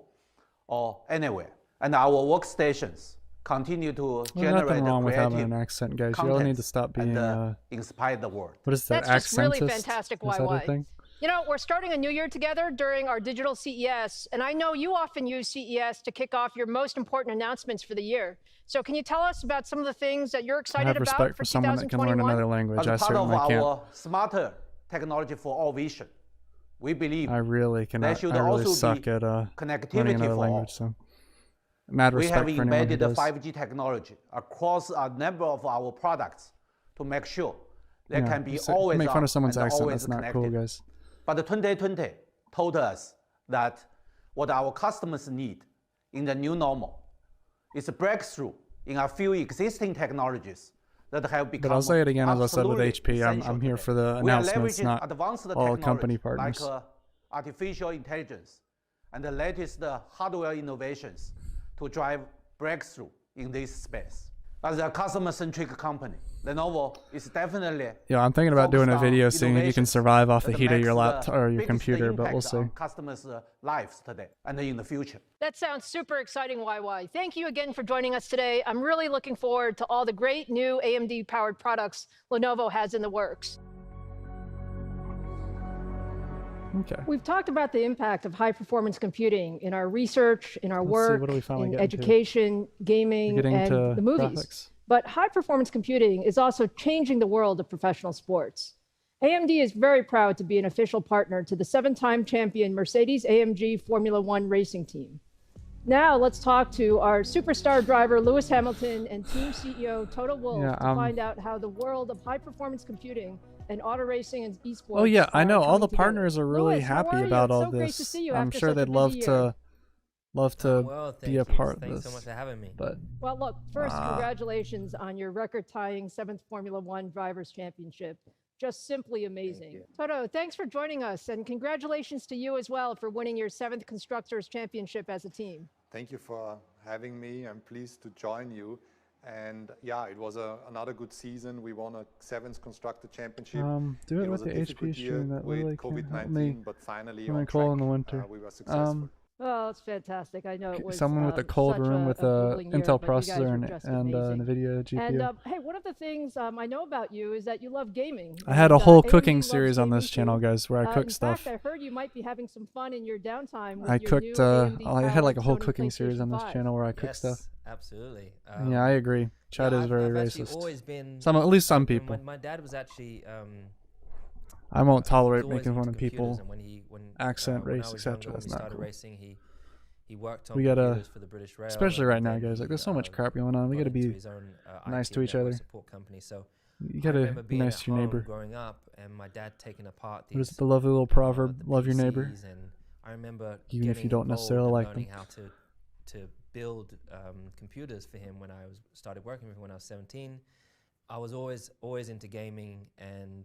or anywhere. And our workstations continue to generate nothing wrong with having an creative accent, guys. You all need to stop being inspire the world. What is that? That's just really accentist? fantastic, Is that a YY. thing? You know, we're starting a new year together during our digital CES, and I know you often use CES to kick off your most important announcements for the year. So can you tell us about some of the things that you're excited about for 2021? I have respect for someone that can learn another language. I As part certainly of can't. our smarter technology for all vision, we believe I really cannot. there should I really also suck be at learning connectivity another for language. all. So, mad We respect have for anyone who embedded does. 5G technology across a number of our products to make sure they can be always make fun of someone's and accent. always That's not connected. cool, guys. But 2020 told us that what our customers need in the new normal is a breakthrough in a few existing technologies that have become. But I'll say it again, as I said with absolutely HP. I'm essential here today. for the We are announcements, leveraging not advanced all technology company partners. like artificial intelligence and the latest hardware innovations to drive breakthrough in this space. As a customer-centric company, Lenovo is definitely Yeah, I'm thinking about doing a focused on video seeing if you can innovations survive off the that heat of makes your the laptop or your biggest computer, but we'll impact see. on customers' lives today and in the future. That sounds super exciting, YY. Thank you again for joining us today. I'm really looking forward to all the great new AMD-powered products Lenovo has in the works. Okay. We've talked about the impact of high-performance computing in our research, in our work, in education, gaming, and the movies. Graphics. But high-performance computing is also changing the world of professional sports. AMD is very proud to be an official partner to the 7-time champion Mercedes-AMG Formula One racing team. Now let's talk to our superstar driver, Lewis Hamilton, and team CEO, Toto Wolff, to find out how the world of high-performance computing and auto racing and esports. Oh yeah, I know. All the together. partners are really Lewis, happy about all so great to this. see you I'm after sure such a they'd love busy to year. be a part of this. Thanks so much for having me. But Well, look, first, congratulations on your record-tying 7th Formula One Drivers' Championship. Just simply amazing. Toto, thanks for joining us, and congratulations to you as well for winning your 7th Constructors' Championship as a team. Thank you for having me. I'm pleased to join you. And yeah, it was another good season. We won a 7th Constructor Championship. Do it was with a the difficult HP year stream. That with really can't help COVID-19, me. but finally I'm on cold in the track, winter. we were successful. Oh, it's fantastic. I know it was Someone with a cold such room with a grueling year, Intel but you guys processor were and just Nvidia amazing. GPU. And hey, one of the things I know about you is that you love gaming. I had a whole AMD cooking loves series on gaming this channel, too. guys, where I cook in stuff. fact, I heard you might be having some fun in your downtime with I your cooked. new I had like a whole AMD-powered cooking Sony series on this PlayStation channel where I cook Yes, stuff. absolutely. Yeah, I agree. Chad is very I've actually racist. always been, At least some people. My dad was actually. I won't tolerate always making into fun of people. computers, and accent, when I race, was younger, etc. when That's we not started cool. racing, he worked on We gotta, computers for the British Rail, especially and right now, then guys. Like, there's so much he, crap going on. We got gotta into be his own, nice IT to each network other. support company. So You I gotta remember be being nice at to your home neighbor. growing up, and my dad taking apart these. What is it, the lovely little proverb? Love your neighbor. PCs, and I remember Even if getting you don't involved necessarily and like learning them. how to build computers for him when I started working with him when I was 17. I was always into gaming and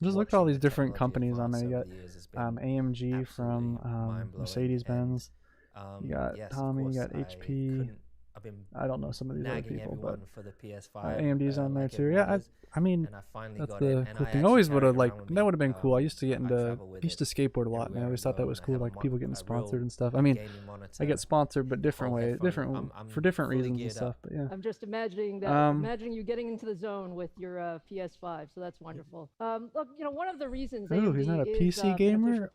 just look at all these different technology companies on there. You advance got over the AMG years has been from absolutely mind-blowing. Mercedes-Benz. And, You got yes, of Tommy, you course, got HP. I don't know some of these other people, but for the PS5. AMD's on there like too. Yeah, I mean, that's the cool thing. Always would have like that would have been cool. I used to get into skateboard a lot, and I always thought that was cool, like people getting sponsored and stuff. I mean, I get sponsored, but different way, for different reasons and stuff. But yeah, I'm just imagining that. Imagining you getting into the zone with your PS5, so that's wonderful. Look, you know, one of the reasons. Ooh, he's not a PC gamer.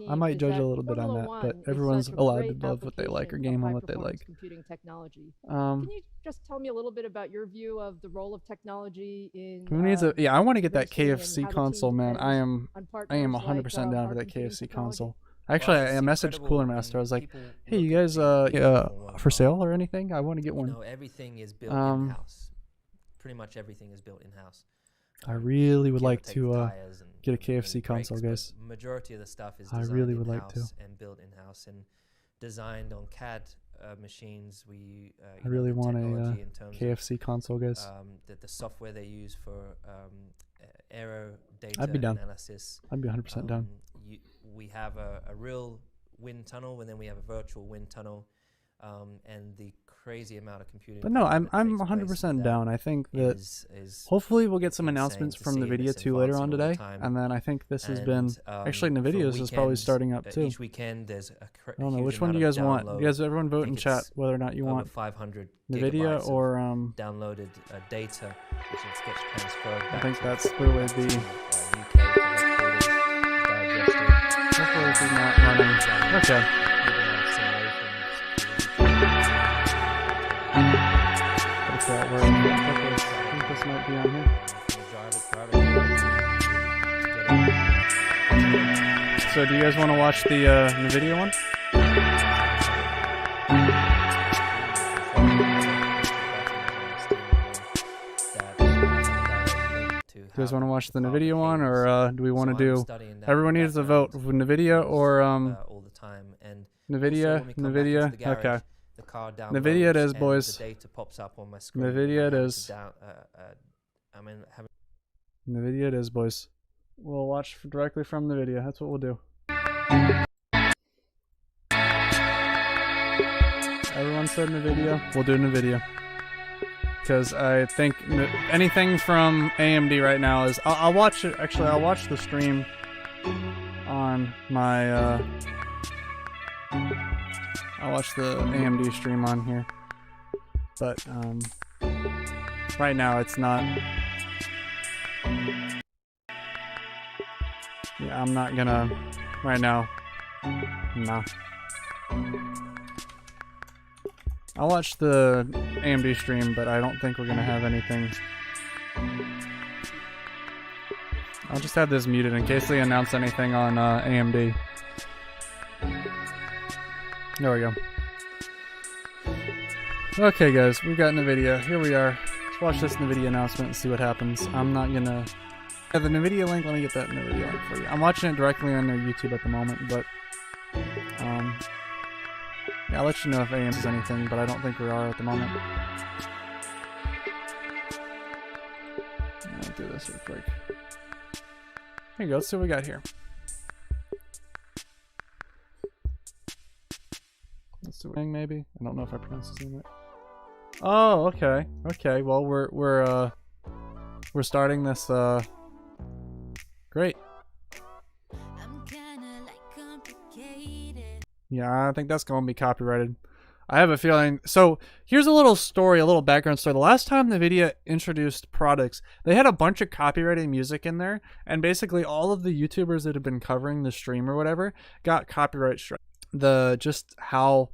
I might judge a little bit on that, but everyone's allowed to love what they like or game on what they like. Computing technology. Can you just tell me a little bit about your view of the role of technology in? Who needs a? Yeah, I want to get that KFC console, man. I am 100% down for that KFC console. Actually, I messaged Cooler Master. I was like, "Hey, you guys, for sale or anything? I want to get one." You know, everything is built in house. Pretty much everything is built in house. I really would like to get a KFC console, guys. Majority of the stuff is I really would like to and built in house and designed on CAD machines. I really want a KFC console, guys. The software they use for aero data analysis. I'd be 100% down. We have a real wind tunnel, and then we have a virtual wind tunnel, and the crazy amount of computing. But no, I'm 100% down. I think that hopefully we'll get some announcements from Nvidia too later on today, and then I think this has been actually Nvidia's is probably starting up too. Each weekend there's I don't know which one do you guys want. You guys, everyone vote in chat whether or not you want 500 Nvidia or downloaded data, which gets transferred. I think that's clearly the. Hopefully this is not running. Okay. I think this might be on here. So do you guys want to watch the Nvidia one? Do you guys want to watch the Nvidia one, or do we want to do? Everyone needs to vote for Nvidia or all the time, and Nvidia. Okay. The car Nvidia it is, boys. The data pops up on my screen. Nvidia it is. Having Nvidia it is, boys. We'll watch directly from Nvidia. That's what we'll do. Everyone said Nvidia. We'll do Nvidia. Because I think anything from AMD right now is... I'll watch it. Actually, I'll watch the stream on my... I'll watch the AMD stream on here, but right now it's not. Yeah, I'm not gonna. Right now, no. I'll watch the AMD stream, but I don't think we're gonna have anything. I'll just have this muted in case they announce anything on AMD. There we go. Okay, guys, we've got Nvidia. Here we are. Let's watch this Nvidia announcement and see what happens. I'm not gonna... Yeah, the Nvidia link, let me get that Nvidia link for you. I'm watching it directly on their YouTube at the moment, but... yeah, I'll let you know if AM is anything, but I don't think we are at the moment. I'll do this real quick. Here you go, let's see what we got here. Maybe I don't know if I pronounced his name right. Oh, okay, okay. Well, we're starting this. Great. Yeah, I think that's gonna be copyrighted. I have a feeling. So here's a little story, a little background story. The last time Nvidia introduced products, they had a bunch of copyrighted music in there, and basically all of the YouTubers that have been covering the stream or whatever got copyright strike. Just how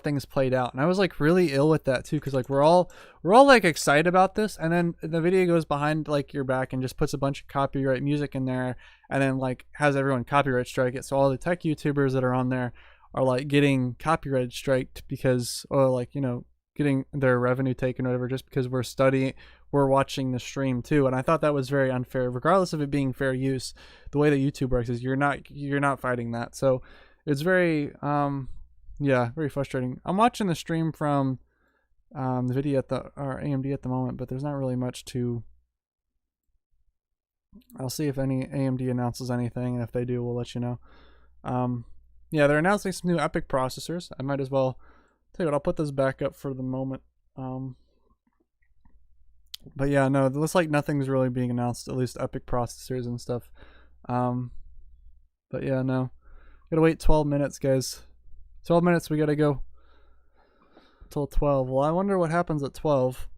things played out, and I was like really ill with that too, because like we're all like excited about this, and then the video goes behind like your back and just puts a bunch of copyright music in there, and then like has everyone copyright strike it. So all the tech YouTubers that are on there are like getting copyright striked because, or like, you know, getting their revenue taken or whatever, just because we're watching the stream too. And I thought that was very unfair, regardless of it being fair use. The way that YouTube works is you're not fighting that. So it's very yeah, very frustrating. I'm watching the stream from Nvidia or AMD at the moment, but there's not really much to. I'll see if any AMD announces anything, and if they do, we'll let you know. Yeah, they're announcing some new EPYC processors. I might as well Tell you what, I'll put this back up for the moment. But yeah, no, it looks like nothing's really being announced, at least Epic processors and stuff. But yeah, no. Gotta wait 12 minutes, guys. 12 minutes, we gotta go. Till 12. Well, I wonder what happens at 12.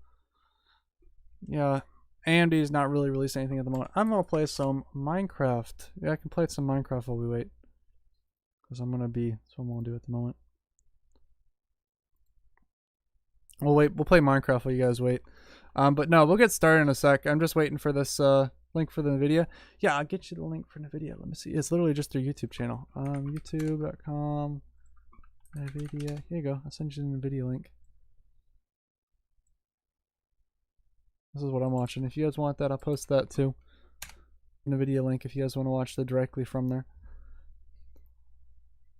Yeah, AMD's not really releasing anything at the moment. I'm gonna play some Minecraft. Yeah, I can play some Minecraft while we wait. Because that's what I'm gonna do at the moment. We'll wait. We'll play Minecraft while you guys wait. But no, we'll get started in a sec. I'm just waiting for this link for the Nvidia. Yeah, I'll get you the link for Nvidia. Let me see. It's literally just their YouTube channel. YouTube.com Nvidia. Here you go. I'll send you the Nvidia link. This is what I'm watching. If you guys want that, I'll post that too. Nvidia link if you guys want to watch that directly from there.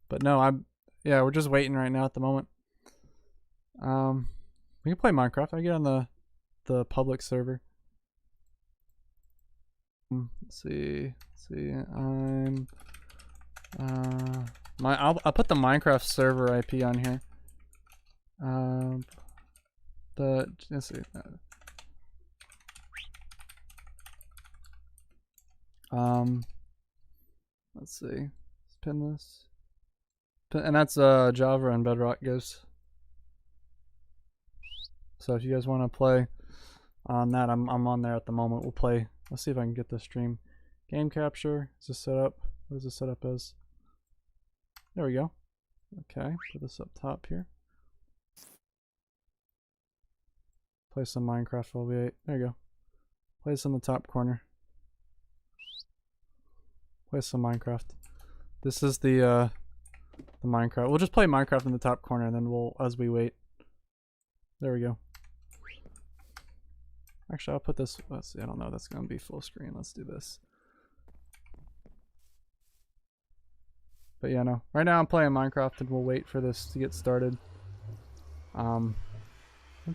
But no, yeah, we're just waiting right now at the moment. We can play Minecraft. I get on the public server. Let's see. I'll put the Minecraft server IP on here. Let's see. Let's see. Let's pin this. And that's Java and Bedrock goes. So if you guys want to play on that, I'm on there at the moment. We'll play. Let's see if I can get the stream. Game capture. Is this set up? What is this set up as? There we go. Okay, put this up top here. Play some Minecraft while we wait. There you go. Play this in the top corner. Play some Minecraft. This is the Minecraft. We'll just play Minecraft in the top corner, and then we'll, as we wait. There we go. Actually, I'll put this. Let's see. I don't know. That's gonna be full screen. Let's do this. But yeah, no. Right now I'm playing Minecraft, and we'll wait for this to get started. I'll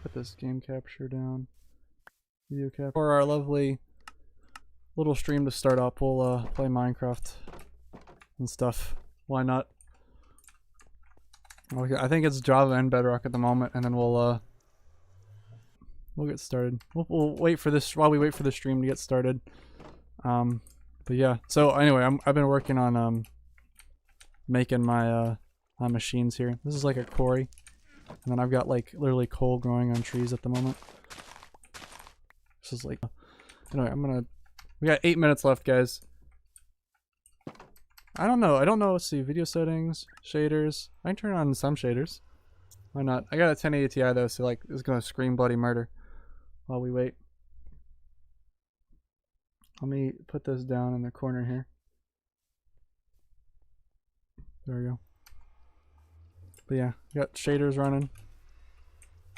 put this game capture down. Video capture. For our lovely little stream to start up, we'll play Minecraft and stuff. Why not? Okay, I think it's Java and Bedrock at the moment, and then we'll get started. We'll wait for this while we wait for the stream to get started. But yeah. So anyway, I've been working on making my machines here. This is like a quarry, and then I've got like literally coal growing on trees at the moment. This is like anyway. We got 8 minutes left, guys. I don't know. Let's see. Video settings, shaders. I can turn on some shaders. Why not? I got a 1080 Ti though, so like it's gonna scream bloody murder while we wait. Let me put this down in the corner here. There we go. But yeah, got shaders running.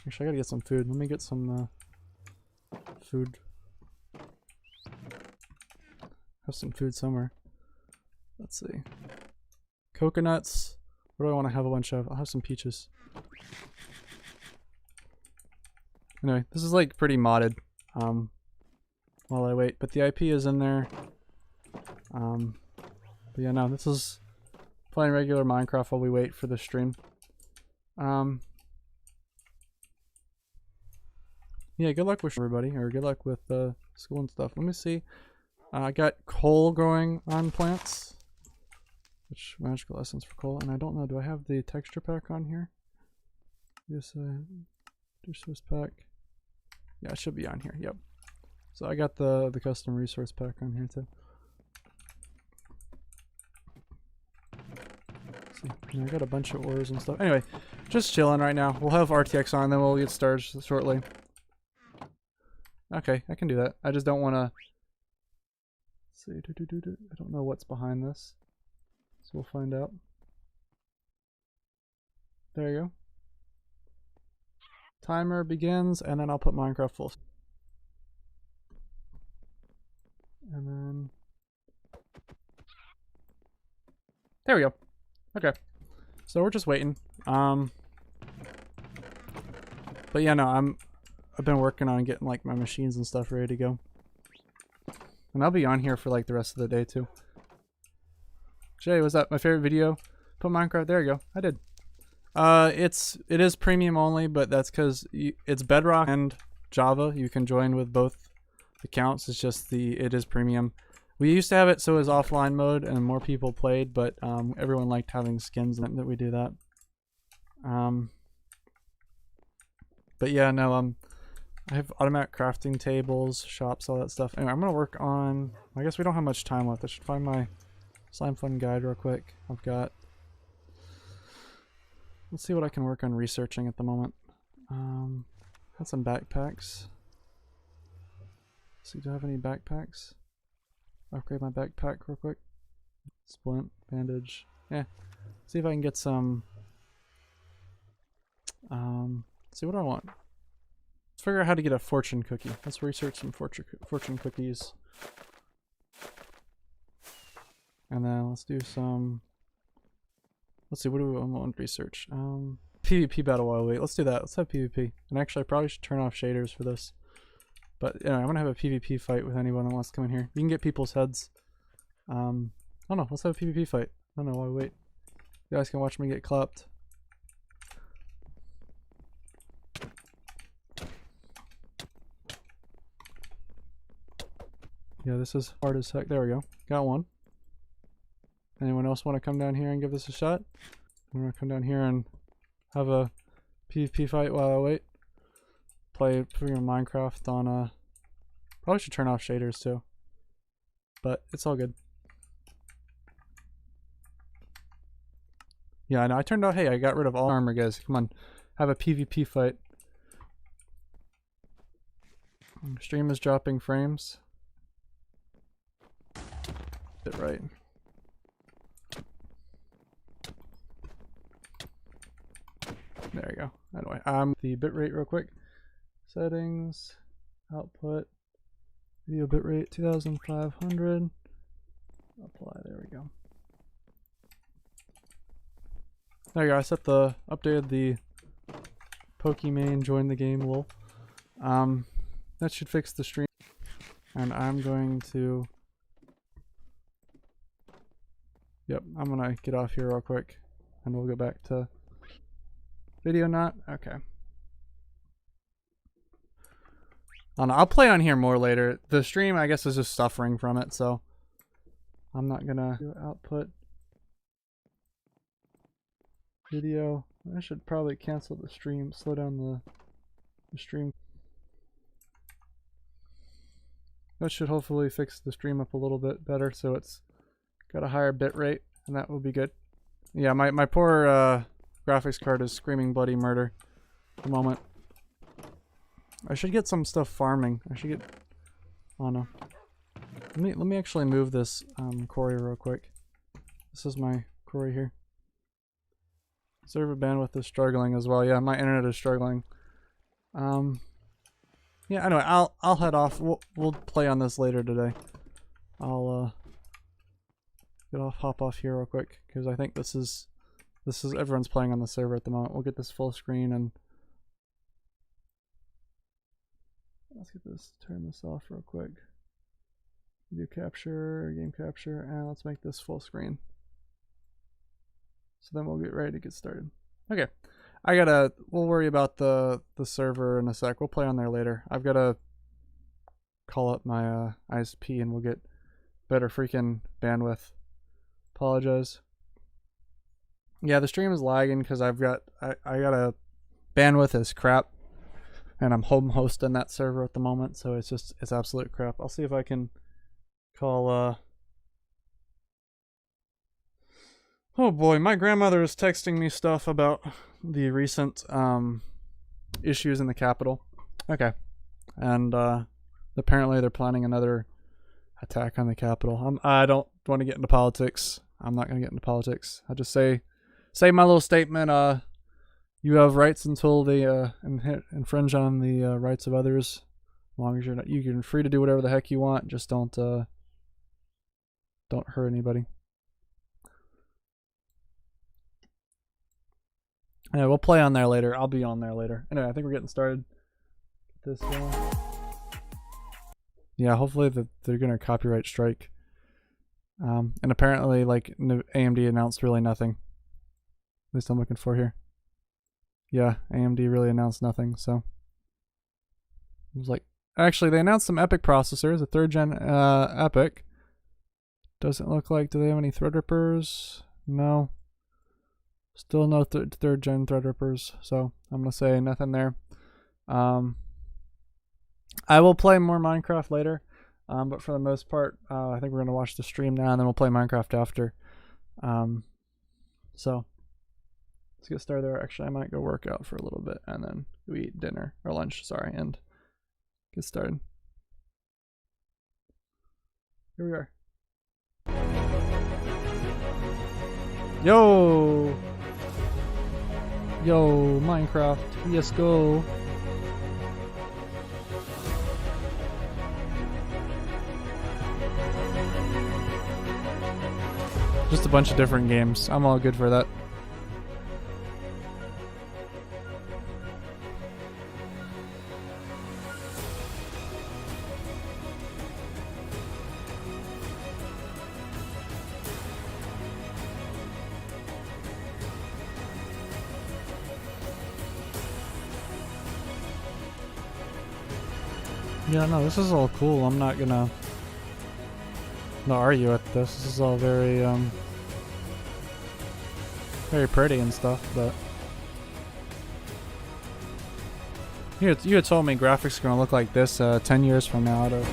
Actually, I gotta get some food. Let me get some food. Have some food somewhere. Let's see. Coconuts. What do I want to have a bunch of? I'll have some peaches. Anyway, this is like pretty modded. While I wait, but the IP is in there. But yeah, no, this is playing regular Minecraft while we wait for the stream. Yeah, good luck with everybody, or good luck with school and stuff. Let me see. I got coal growing on plants, which magical essence for coal, and I don't know. Do I have the texture pack on here? Yes, resource pack. Yeah, it should be on here. Yep. So I got the custom resource pack on here too. Let's see, yeah, I got a bunch of ores and stuff. Anyway, just chilling right now. We'll have RTX on, then we'll get started shortly. Okay, I can do that. I just don't want to. See, I don't know what's behind this, so we'll find out. There you go. Timer begins, and then I'll put Minecraft full. And then there we go. Okay, so we're just waiting. But yeah, no, I've been working on getting like my machines and stuff ready to go. And I'll be on here for like the rest of the day too. Jay, was that my favorite video? Put Minecraft, there you go. I did. It is premium only, but that's because it's Bedrock and Java. You can join with both accounts. It's just it is premium. We used to have it so it was offline mode and more people played, but everyone liked having skins that we do that. But yeah, no, I have automatic crafting tables, shops, all that stuff. Anyway, I'm gonna work on. I guess we don't have much time left. I should find my slime fun guide real quick. I've got. Let's see what I can work on researching at the moment. Got some backpacks. Let's see, do I have any backpacks? Upgrade my backpack real quick. Splint, bandage. Yeah. See if I can get some. Let's see what do I want. Let's figure out how to get a fortune cookie. Let's research some fortune cookies. And then let's do some. Let's see, what do we want to research? PvP battle while we wait. Let's do that. Let's have PvP. And actually, I probably should turn off shaders for this. But yeah, I'm gonna have a PvP fight with anyone that wants to come in here. You can get people's heads. I don't know. Let's have a PvP fight. I don't know why we wait. You guys can watch me get clapped. Yeah, this is hard as heck. There we go. Got one. Anyone else want to come down here and give this a shot? I'm gonna come down here and have a PvP fight while I wait. Play Minecraft on probably should turn off shaders too. But it's all good. Yeah, I know. I turned out, hey, I got rid of all armor, guys. Come on. Have a PvP fight. Stream is dropping frames. Bit right. There you go. Anyway, the bitrate real quick. Settings, output, video bitrate 2500. Apply. There we go. There you go. I updated the Pokemon join the game lol. That should fix the stream. And I'm going to. Yep, I'm gonna get off here real quick, and we'll go back to. Video not? Okay. I'll play on here more later. The stream, I guess, is just suffering from it, so I'm not gonna do output video. I should probably cancel the stream, slow down the stream. That should hopefully fix the stream up a little bit better, so it's got a higher bit rate, and that will be good. Yeah, my poor graphics card is screaming bloody murder at the moment. I should get some stuff farming. I should get. Oh no. Let me actually move this quarry real quick. This is my quarry here. Server bandwidth is struggling as well. Yeah, my internet is struggling. Yeah. Anyway, I'll head off. We'll play on this later today. I'll hop off here real quick because I think this is everyone's playing on the server at the moment. We'll get this full screen and let's get this, turn this off real quick. Video capture, game capture, and let's make this full screen. So then we'll get ready to get started. Okay. We'll worry about the server in a sec. We'll play on there later. I've gotta call up my ISP and we'll get better freaking bandwidth. Apologize. Yeah, the stream is lagging because I got a bandwidth is crap, and I'm home hosting that server at the moment, so it's absolute crap. I'll see if I can call. Oh boy, my grandmother is texting me stuff about the recent issues in the Capitol. Okay, and apparently they're planning another attack on the Capitol. I don't want to get into politics. I'm not going to get into politics. I'll just say my little statement. You have rights until they infringe on the rights of others. As long as you're free to do whatever the heck you want. Just don't hurt anybody. Yeah, we'll play on there later. I'll be on there later. Anyway, I think we're getting started. Get this going. Yeah, hopefully they're gonna copyright strike. And apparently, like, AMD announced really nothing. At least I'm looking for here. yeah, AMD really announced nothing. So it was like, actually, they announced some EPYC processors, a 3rd gen EPYC. Doesn't look like, do they have any Threadrippers? No. Still no 3rd gen Threadrippers, so I'm going to say nothing there. I will play more Minecraft later, but for the most part, I think we're going to watch the stream now, and then we'll play Minecraft after. So let's get started there. Actually, I might go work out for a little bit, and then we eat dinner, or lunch, sorry, and get started. Here we are. Yo, Minecraft, let's go. Just a bunch of different games. I'm all good for that. Yeah, no, this is all cool. I'm not gonna argue with this. This is all very very pretty and stuff, but you had told me graphics are gonna look like this 10 years from now. This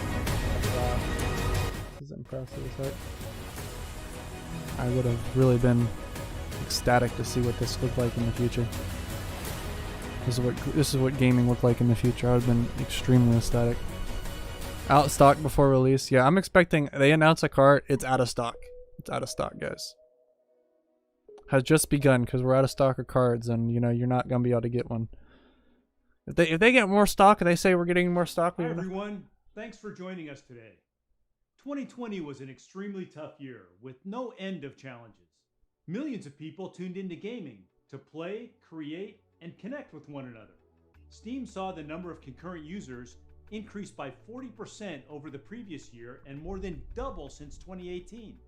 is impressive, right? I would have really been ecstatic to see what this looked like in the future. This is what gaming looked like in the future. I would have been extremely ecstatic. Out of stock before release. Yeah, I'm expecting, they announce a cart, it's out of stock. It's out of stock, guys. Has just begun because we're out of stock of cards, and you know you're not gonna be able to get one. If they get more stock, and they say we're getting more stock. Hi everyone, thanks for joining us today. 2020 was an extremely tough year with no end of challenges. Millions of people tuned into gaming to play, create, and connect with one another. Steam saw the number of concurrent users increase by 40% over the previous year and more than double since 2018.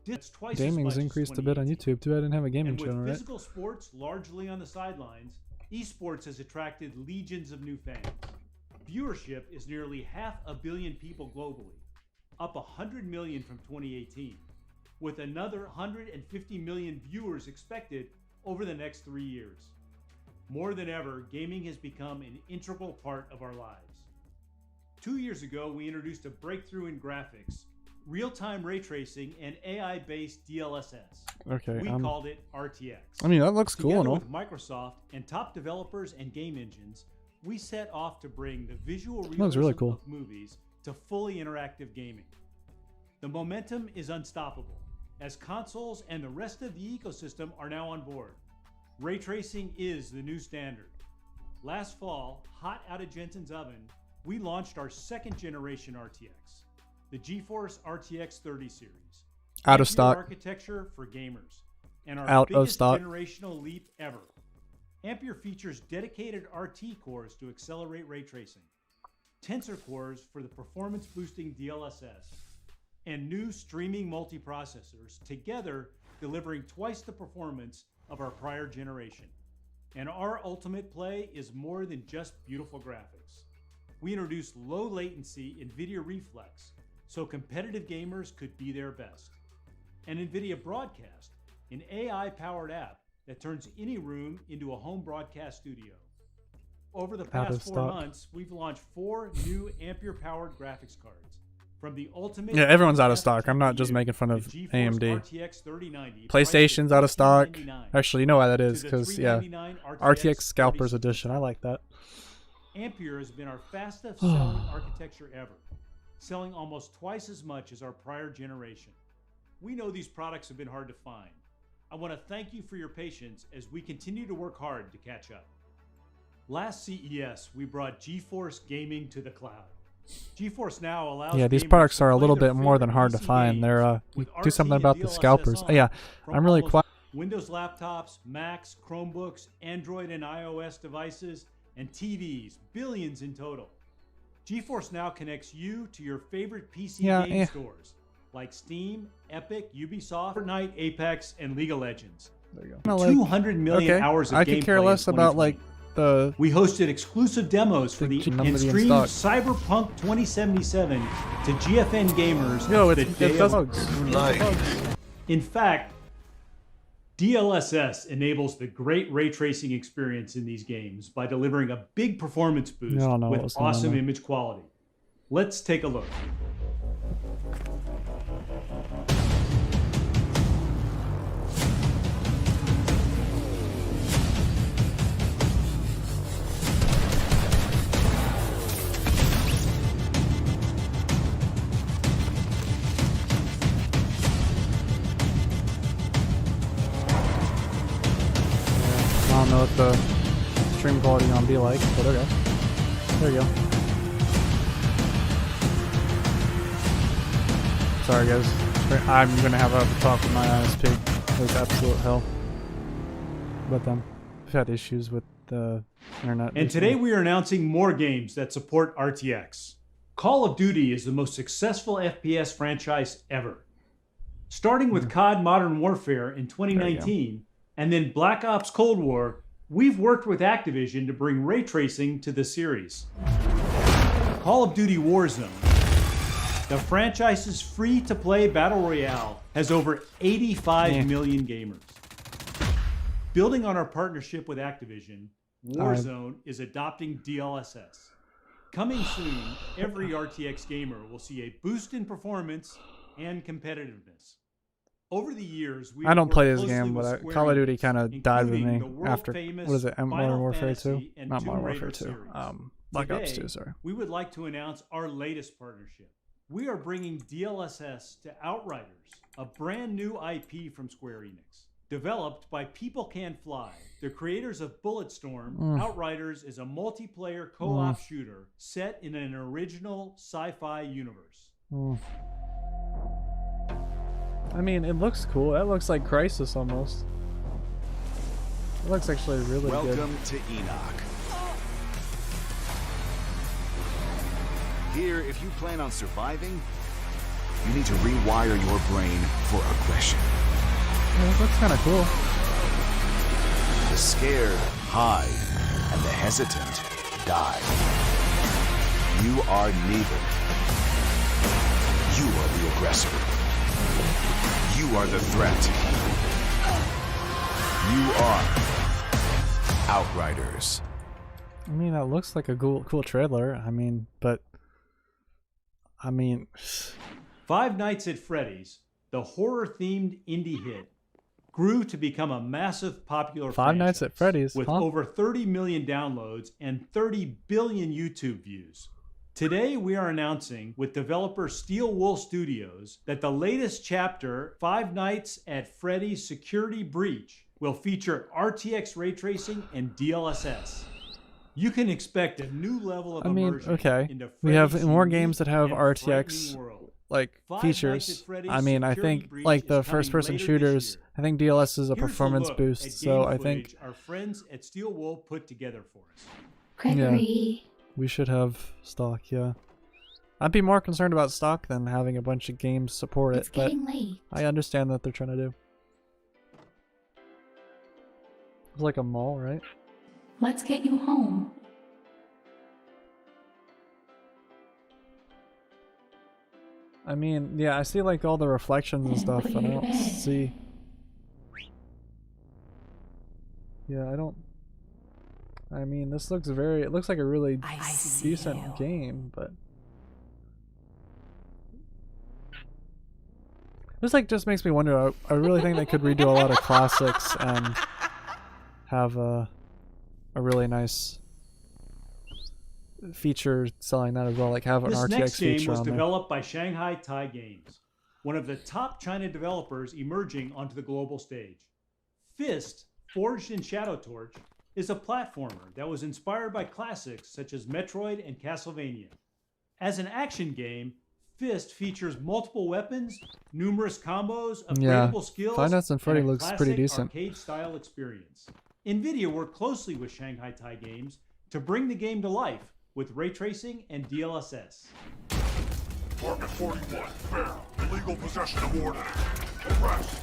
That's twice Gaming's increased a bit on YouTube too. I didn't have a gaming channel, right? With physical sports largely on the sidelines, esports has attracted legions of new fans. Viewership is nearly 500 million people globally, up 100 million from 2018, with another 150 million viewers expected over the next 3 years. More than ever, gaming has become an integral part of our lives. 2 years ago, we introduced a breakthrough in graphics, real-time ray tracing, and AI-based DLSS. Okay. We called it RTX. I mean, that looks cool and all. With Microsoft and top developers and game engines, we set off to bring the visual realism really cool. of movies to fully interactive gaming. The momentum is unstoppable, as consoles and the rest of the ecosystem are now on board. Ray tracing is the new standard. Last fall, hot out of Jensen's oven, we launched our 2nd generation RTX, the GeForce RTX 30 series. Out of stock. Architecture for gamers, and our Out of biggest stock. generational leap ever. Ampere features dedicated RT cores to accelerate ray tracing, Tensor cores for the performance-boosting DLSS, and new streaming multiprocessors, together delivering twice the performance of our prior generation. And our ultimate play is more than just beautiful graphics. We introduced low latency NVIDIA Reflex, so competitive gamers could be their best. And NVIDIA Broadcast, an AI-powered app that turns any room into a home broadcast studio. Over the past 4 months, we've launched 4 new Ampere-powered graphics cards. From the ultimate... Yeah, everyone's out of stock. I'm not just making fun of AMD. RTX 3090, PlayStation's out of stock. Actually, you know why that is, because, yeah, RTX Scalpers Edition. I like that. Ampere has been our fastest selling architecture ever, selling almost twice as much as our prior generation. We know these products have been hard to find. I want to thank you for your patience as we continue to work hard to catch up. Last CES, we brought GeForce Gaming to the cloud. GeForce Now allows these products are a little bit more than hard to find. They're do something about the scalpers. Oh, yeah, I'm really quiet. Windows laptops, Macs, Chromebooks, Android and iOS devices, and TVs, billions in total. GeForce Now connects you to your favorite PC game stores like Steam, Epic, Ubisoft, Fortnite, Apex, and League of Legends. There you go. 200 million hours of gameplay. I could care less about like we hosted exclusive demos for the and streamed Cyberpunk 2077 to GFN gamers. In fact, DLSS enables the great ray tracing experience in these games by delivering a big performance boost with awesome image quality. Let's take a look. I don't know what the stream quality gonna be like, but okay. There you go. Sorry guys, I'm gonna have a talk with my ISP. It was absolute hell. But we've had issues with the internet. And today we are announcing more games that support RTX. Call of Duty is the most successful FPS franchise ever. Starting with COD Modern Warfare in 2019, and then Black Ops Cold War, we've worked with Activision to bring ray tracing to the series. Call of Duty Warzone, the franchise's free-to-play battle royale, has over 85 million gamers. Building on our partnership with Activision, Warzone is adopting DLSS. Coming soon, every RTX gamer will see a boost in performance and competitiveness. Over the years, I don't play this game, but Call of Duty kind of died with me after, what is it, Modern Warfare 2? Not Modern Warfare 2. Black Ops 2, sorry. We would like to announce our latest partnership. We are bringing DLSS to Outriders, a brand new IP from Square Enix. Developed by People Can Fly, the creators of Bulletstorm, Outriders is a multiplayer co-op shooter set in an original sci-fi universe. I mean, it looks cool. It looks like Crysis almost. It looks actually really good. Welcome to Enoch. Here, if you plan on surviving, you need to rewire your brain for aggression. Yeah, it looks kind of cool. The scared hide, and the hesitant die. You are neither. You are the aggressor. You are the threat. You are Outriders. I mean, that looks like a cool trailer. I mean, Five Nights at Freddy's, the horror-themed indie hit, grew to become a massive popular Five Nights at Freddy's, with over 30 million downloads and 30 billion YouTube views. Today, we are announcing with developer Steel Wool Studios that the latest chapter, Five Nights at Freddy's Security Breach, will feature RTX ray tracing and DLSS. You can expect a new level of immersion into we have more games that have RTX like features. I mean, I think like the first-person shooters, I think DLSS is a performance boost. So I think our friends at Steel Wool put together for us. Yeah. We should have stock, yeah. I'd be more concerned about stock than having a bunch of games support it, but I understand that they're trying to do. It's like a mall, right? Let's get you home. I mean, yeah, I see like all the reflections and stuff, and I don't see... Yeah, I don't... I mean, this looks it looks like a really decent game, but... This like just makes me wonder, I really think they could redo a lot of classics and have a really nice feature selling that as well, like have an RTX feature on there. This next game was developed by Shanghai Tai Games, one of the top China developers emerging onto the global stage. Fist, forged in Shadow Torch, is a platformer that was inspired by classics such as Metroid and Castlevania. As an action game, Fist features multiple weapons, numerous combos, upgradable skills, Five Nights at Freddy looks pretty decent. Arcade-style experience. Nvidia worked closely with Shanghai Tai Games to bring the game to life with ray tracing and DLSS. Target 41, fair, illegal possession of ordnance. Arrest.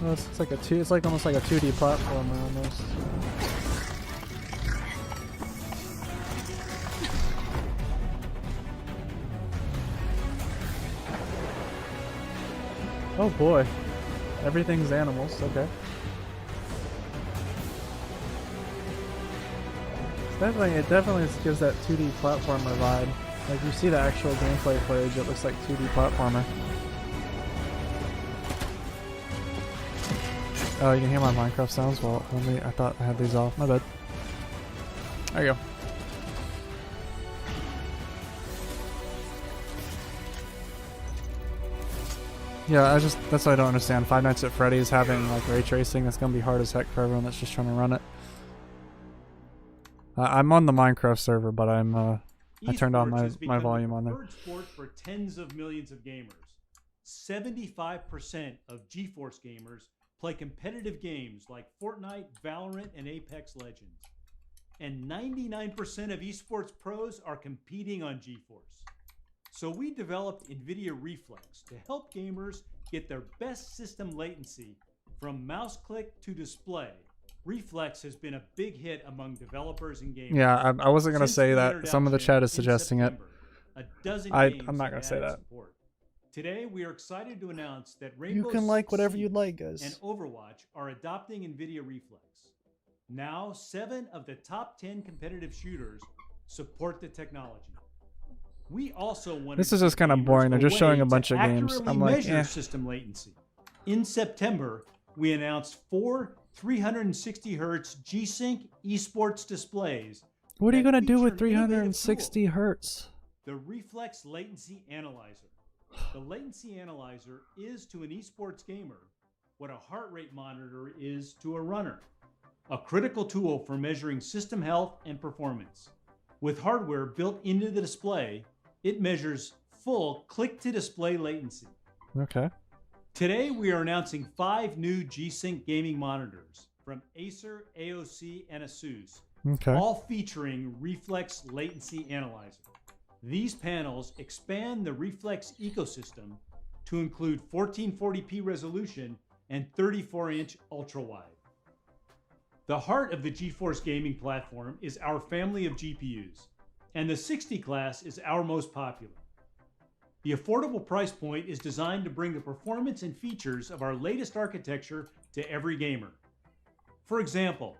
Oh, it's like it's like almost like a 2D platformer almost. Oh boy. Everything's animals, okay. It definitely gives that 2D platformer vibe. Like you see the actual gameplay footage, it looks like 2D platformer. Oh, you can hear my Minecraft sounds? Well, only I thought I had these off. My bad. There you go. Yeah, that's what I don't understand. Five Nights at Freddy's having like ray tracing. That's gonna be hard as heck for everyone that's just trying to run it. I'm on the Minecraft server, but I turned on my volume on there. Sport for tens of millions of gamers. 75% of GeForce gamers play competitive games like Fortnite, Valorant, and Apex Legends. And 99% of esports pros are competing on GeForce. So we developed Nvidia Reflex to help gamers get their best system latency from mouse click to display. Reflex has been a big hit among developers and gamers. Yeah, I wasn't going to say that. Some of the chat is suggesting it. I'm not going to say that. Support. Today, we are excited to announce that Rainbow You can like whatever Six you'd like, guys. and Overwatch are adopting Nvidia Reflex. Now, 7 of the top 10 competitive shooters support the technology. We also want This is just kind of boring. They're just showing a bunch of games. I'm like, measure system latency. In September, we announced 4 360 Hz G-Sync esports displays. What are you going to do with 360 hertz? The Reflex Latency Analyzer. The latency analyzer is to an esports gamer what a heart rate monitor is to a runner. A critical tool for measuring system health and performance. With hardware built into the display, it measures full click-to-display latency. Okay. Today, we are announcing 5 new G-Sync gaming monitors from Acer, AOC, and Asus, all featuring Reflex Latency Analyzer. These panels expand the Reflex ecosystem to include 1440p resolution and 34-inch ultra-wide. The heart of the GeForce gaming platform is our family of GPUs, and the 60 class is our most popular. The affordable price point is designed to bring the performance and features of our latest architecture to every gamer. For example,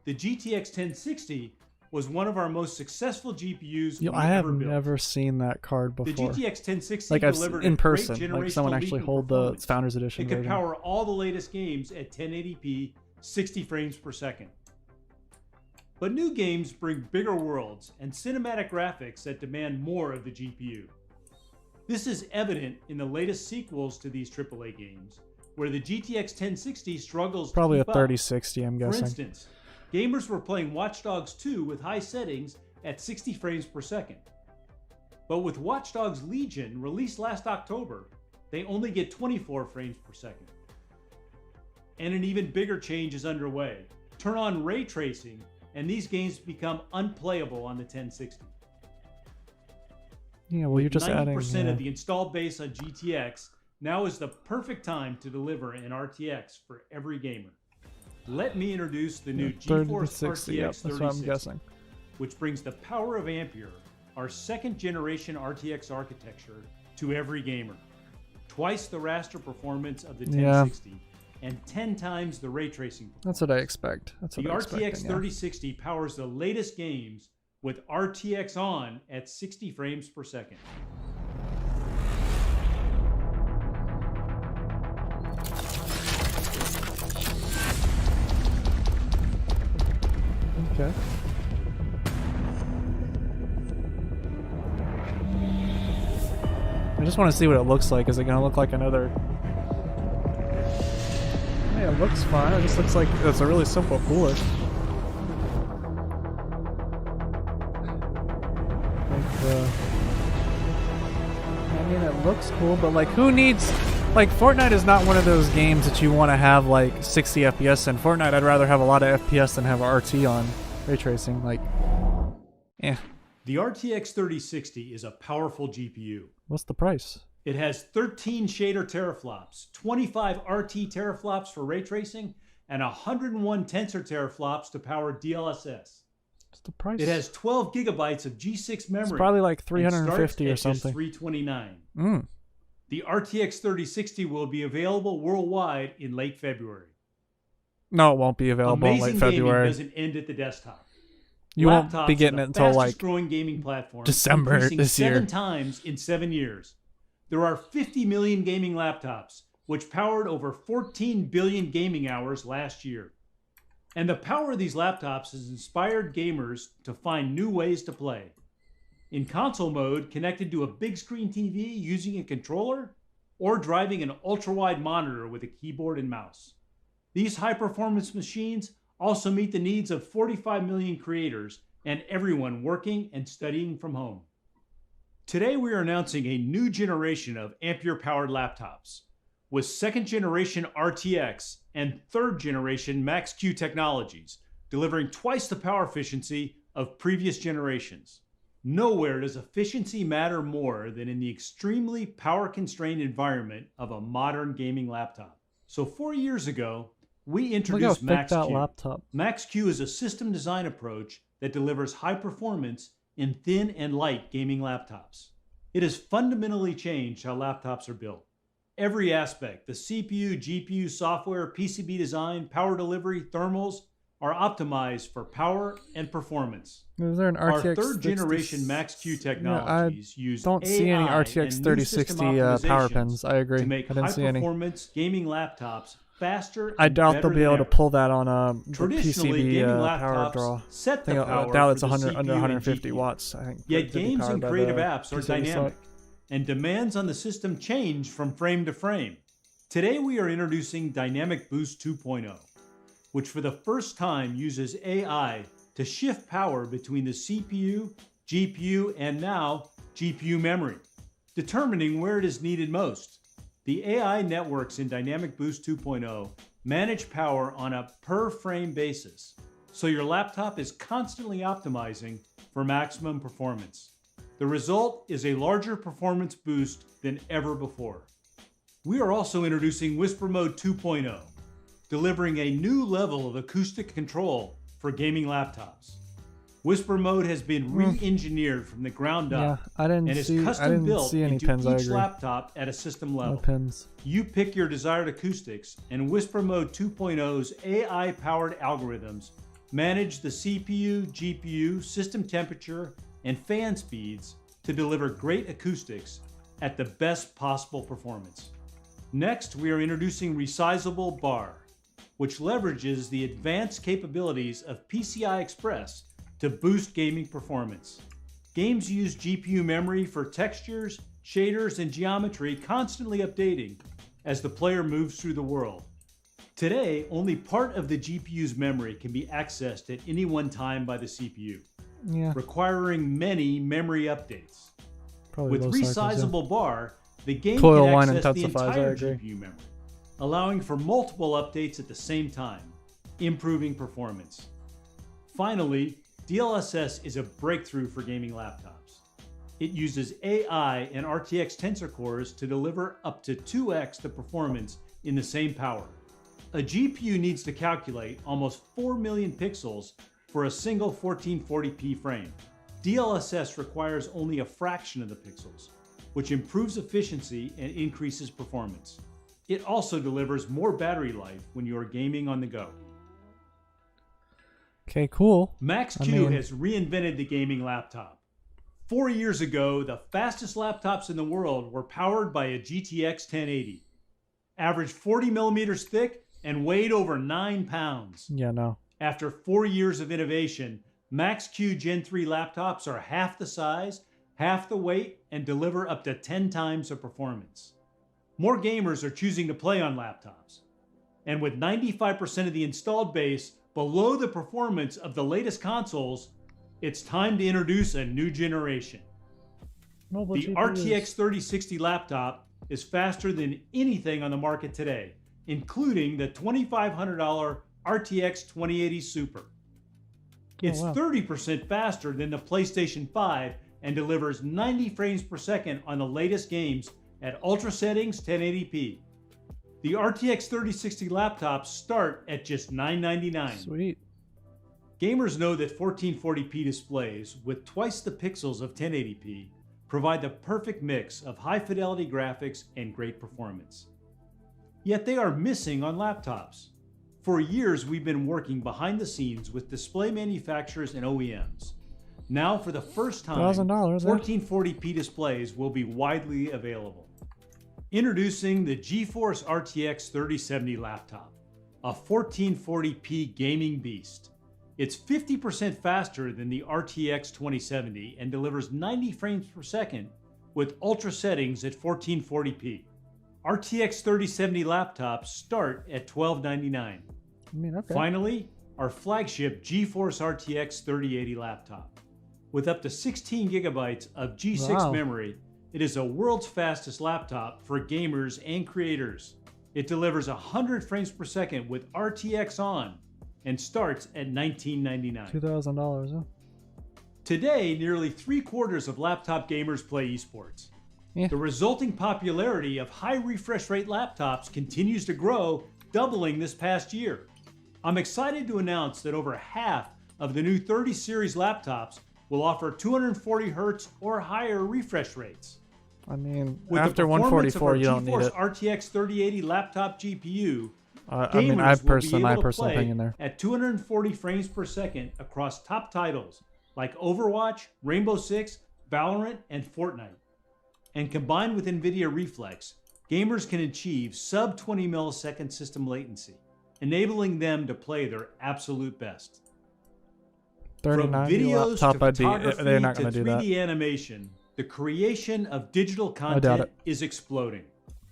the GTX 1060 was one of our most successful GPUs I have never seen that card before. The GTX 1060 like delivered in a great person, like someone generational actually leap in hold the performance. Founders Edition It could version. power all the latest games at 1080p, 60 frames per second. But new games bring bigger worlds and cinematic graphics that demand more of the GPU. This is evident in the latest sequels to these AAA games, where the GTX 1060 struggles Probably to a keep up. 3060, I'm guessing. For instance, gamers were playing Watch Dogs 2 with high settings at 60 frames per second. But with Watch Dogs Legion, released last October, they only get 24 frames per second. And an even bigger change is underway. Turn on ray tracing, and these games become unplayable on the 1060. Yeah, well, you're just 90% adding. of the installed base on GTX, now is the perfect time to deliver an RTX for every gamer. Let me introduce the new GeForce 3060, RTX yep, that's what I'm 3060, guessing. which brings the power of Ampere, our second generation RTX architecture, to every gamer. Twice the raster performance of the 1060 and 10 times the ray tracing performance. That's what I expect. That's what The I'm RTX expecting, yeah. 3060 powers the latest games with RTX on at 60 frames per second. Okay. I just want to see what it looks like. Is it going to look like another... Yeah, it looks fine. It just looks like it's a really simple cooler. I mean, it looks cool, but like, who needs... Like, Fortnite is not one of those games that you want to have like 60 FPS in. Fortnite, I'd rather have a lot of FPS than have RT on ray tracing. Like, The RTX 3060 is a powerful GPU. What's the price? It has 13 shader teraflops, 25 RT teraflops for ray tracing, and 101 tensor teraflops to power DLSS. What's the price? It has 12 gigabytes of G6 memory. It's probably like 350 or something. $329. The RTX 3060 will be available worldwide in late February. No, it won't be available in late February. Amazing gaming doesn't end at the desktop. You won't be getting it until like growing gaming platform, December this year. 7 times in 7 years. There are 50 million gaming laptops, which powered over 14 billion gaming hours last year. And the power of these laptops has inspired gamers to find new ways to play. In console mode, connected to a big screen TV using a controller, or driving an ultra-wide monitor with a keyboard and mouse. These high-performance machines also meet the needs of 45 million creators and everyone working and studying from home. Today we are announcing a new generation of Ampere-powered laptops with 2nd generation RTX and 3rd generation Max-Q technologies, delivering twice the power efficiency of previous generations. Nowhere does efficiency matter more than in the extremely power-constrained environment of a modern gaming laptop. So 4 years ago, we introduced Max-Q. Max-Q is a system design approach that delivers high performance in thin and light gaming laptops. It has fundamentally changed how laptops are built. Every aspect, the CPU, GPU, software, PCB design, power delivery, thermals, are optimized for power and performance. Is there an RTX Our 3rd generation Max-Q technologies use don't see any RTX 3060 power pins. I agree. To make I didn't see any. High-performance gaming laptops faster. I doubt they'll be able to pull that on the Traditionally, PCB power draw. Set the power I doubt it's for the 100 under CPU 150 and GPU. watts. I think. Yet games and creative apps are PCB dynamic, slot. and demands on the system change from frame to frame. Today we are introducing Dynamic Boost 2.0, which for the first time uses AI to shift power between the CPU, GPU, and now GPU memory, determining where it is needed most. The AI networks in Dynamic Boost 2.0 manage power on a per-frame basis, so your laptop is constantly optimizing for maximum performance. The result is a larger performance boost than ever before. We are also introducing Whisper Mode 2.0, delivering a new level of acoustic control for gaming laptops. Whisper Mode has been re-engineered from the ground up and is custom built into each laptop at a system level. No pins. You pick your desired acoustics, and Whisper Mode 2.0's AI-powered algorithms manage the CPU, GPU, system temperature, and fan speeds to deliver great acoustics at the best possible performance. Next, we are introducing Resizable Bar, which leverages the advanced capabilities of PCI Express to boost gaming performance. Games use GPU memory for textures, shaders, and geometry, constantly updating as the player moves through the world. Today, only part of the GPU's memory can be accessed at any one time by the CPU, requiring many memory updates. With Resizable Bar, the game can access the entire GPU memory, allowing for multiple updates at the same time, improving performance. Finally, DLSS is a breakthrough for gaming laptops. It uses AI and RTX tensor cores to deliver up to 2x the performance in the same power. A GPU needs to calculate almost 4 million pixels for a single 1440p frame. DLSS requires only a fraction of the pixels, which improves efficiency and increases performance. It also delivers more battery life when you are gaming on the go. Okay, cool. Max-Q has reinvented the gaming laptop. 4 years ago, the fastest laptops in the world were powered by a GTX 1080. Averaged 40 millimeters thick and weighed over 9 pounds. Yeah, no. After 4 years of innovation, Max-Q Gen 3 laptops are half the size, half the weight, and deliver up to 10 times the performance. More gamers are choosing to play on laptops. And with 95% of the installed base below the performance of the latest consoles, it's time to introduce a new generation. The RTX 3060 laptop is faster than anything on the market today, including the $2,500 RTX 2080 Super. It's 30% faster than the PlayStation 5 and delivers 90 frames per second on the latest games at ultra settings 1080p. The RTX 3060 laptops start at just $999. Sweet. Gamers know that 1440p displays with twice the pixels of 1080p provide the perfect mix of high-fidelity graphics and great performance. Yet they are missing on laptops. For years, we've been working behind the scenes with display manufacturers and OEMs. Now, for the first time, $1,000, 1440p displays will be widely available. Introducing the GeForce RTX 3070 laptop, a 1440p gaming beast. It's 50% faster than the RTX 2070 and delivers 90 frames per second with ultra settings at 1440p. RTX 3070 laptops start at $1299. I mean, okay. Finally, our flagship GeForce RTX 3080 laptop. With up to 16 gigabytes of G6 memory, it is the world's fastest laptop for gamers and creators. It delivers 100 frames per second with RTX on and starts at $1999. $2,000, huh? Today, nearly 3/4 of laptop gamers play esports. Yeah. The resulting popularity of high refresh rate laptops continues to grow, doubling this past year. I'm excited to announce that over half of the new 30 series laptops will offer 240 Hz or higher refresh rates. I mean, With after the performance 144, you don't need GeForce it. RTX 3080 laptop GPU, I mean, gamers will be my able to personal play opinion there. at 240 frames per second across top titles like Overwatch, Rainbow Six, Valorant, and Fortnite. And combined with Nvidia Reflex, gamers can achieve sub 20 millisecond system latency, enabling them to play their absolute best. 39 From videos laptop, to I'd be. photography They're not to going to do that. 3D animation, the creation of digital doubt content it. is exploding.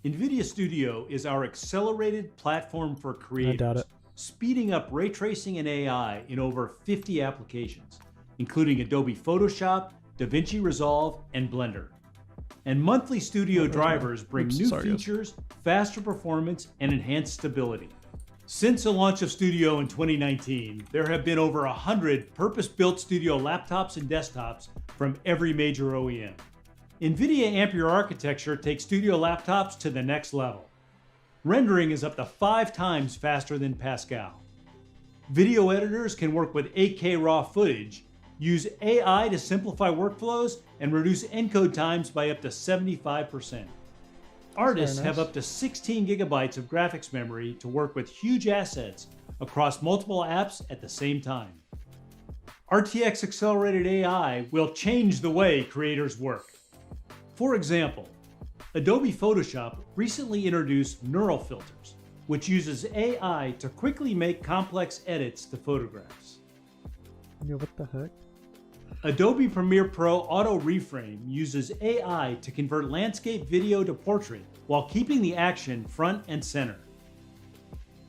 Nvidia Studio is our accelerated platform for creators, speeding up ray tracing and AI in over 50 applications, including Adobe Photoshop, DaVinci Resolve, and Blender. And monthly Studio drivers bring new features, faster performance, and enhanced stability. Since the launch of Studio in 2019, there have been over 100 purpose-built Studio laptops and desktops from every major OEM. NVIDIA Ampere architecture takes Studio laptops to the next level. Rendering is up to 5 times faster than Pascal. Video editors can work with 8K raw footage, use AI to simplify workflows, and reduce encode times by up to 75%. Artists nice. have up to 16 gigabytes of graphics memory to work with huge assets across multiple apps at the same time. RTX accelerated AI will change the way creators work. For example, Adobe Photoshop recently introduced neural filters, which uses AI to quickly make complex edits to photographs. Yeah, what the heck? Adobe Premiere Pro Auto Reframe uses AI to convert landscape video to portrait while keeping the action front and center.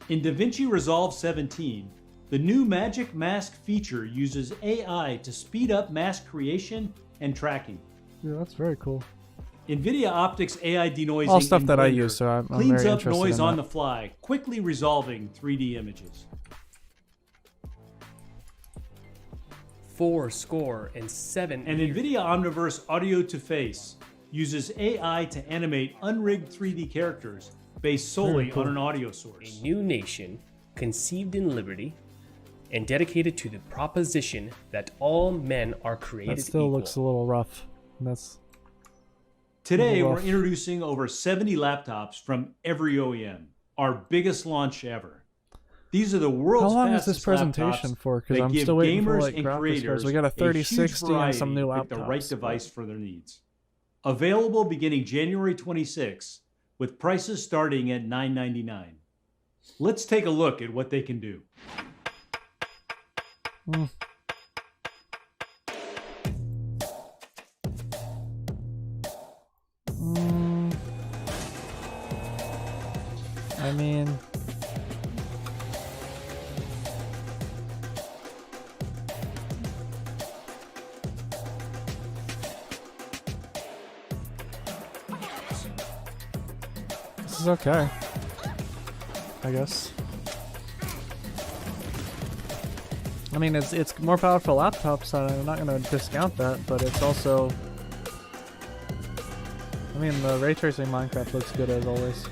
In DaVinci Resolve 17, the new Magic Mask feature uses AI to speed up mask creation and tracking. Yeah, that's very cool. NVIDIA Optics AI denoising All stuff in that I Blender use, so I'm cleans very up interested noise in on that. the fly, quickly resolving 3D images. 407. And NVIDIA Omniverse Audio to Face uses AI to animate unrigged 3D characters based solely on an audio source. A new nation conceived in liberty and dedicated to the proposition that all men are created That still equal. looks a little rough. That's Today, rough. we're introducing over 70 laptops from every OEM, our biggest launch ever. These are the world's How long is fastest this presentation laptops for? Because that I'm give still waiting for gamers like and graphics creators cards. We got a huge 3060 and some new variety with the right laptops. device for their needs. Available beginning January 26, with prices starting at $999. Let's take a look at what they can do. I mean, this is okay, I guess. I mean, it's more powerful laptops, so I'm not going to discount that, but it's also, I mean, the ray tracing Minecraft looks good as always.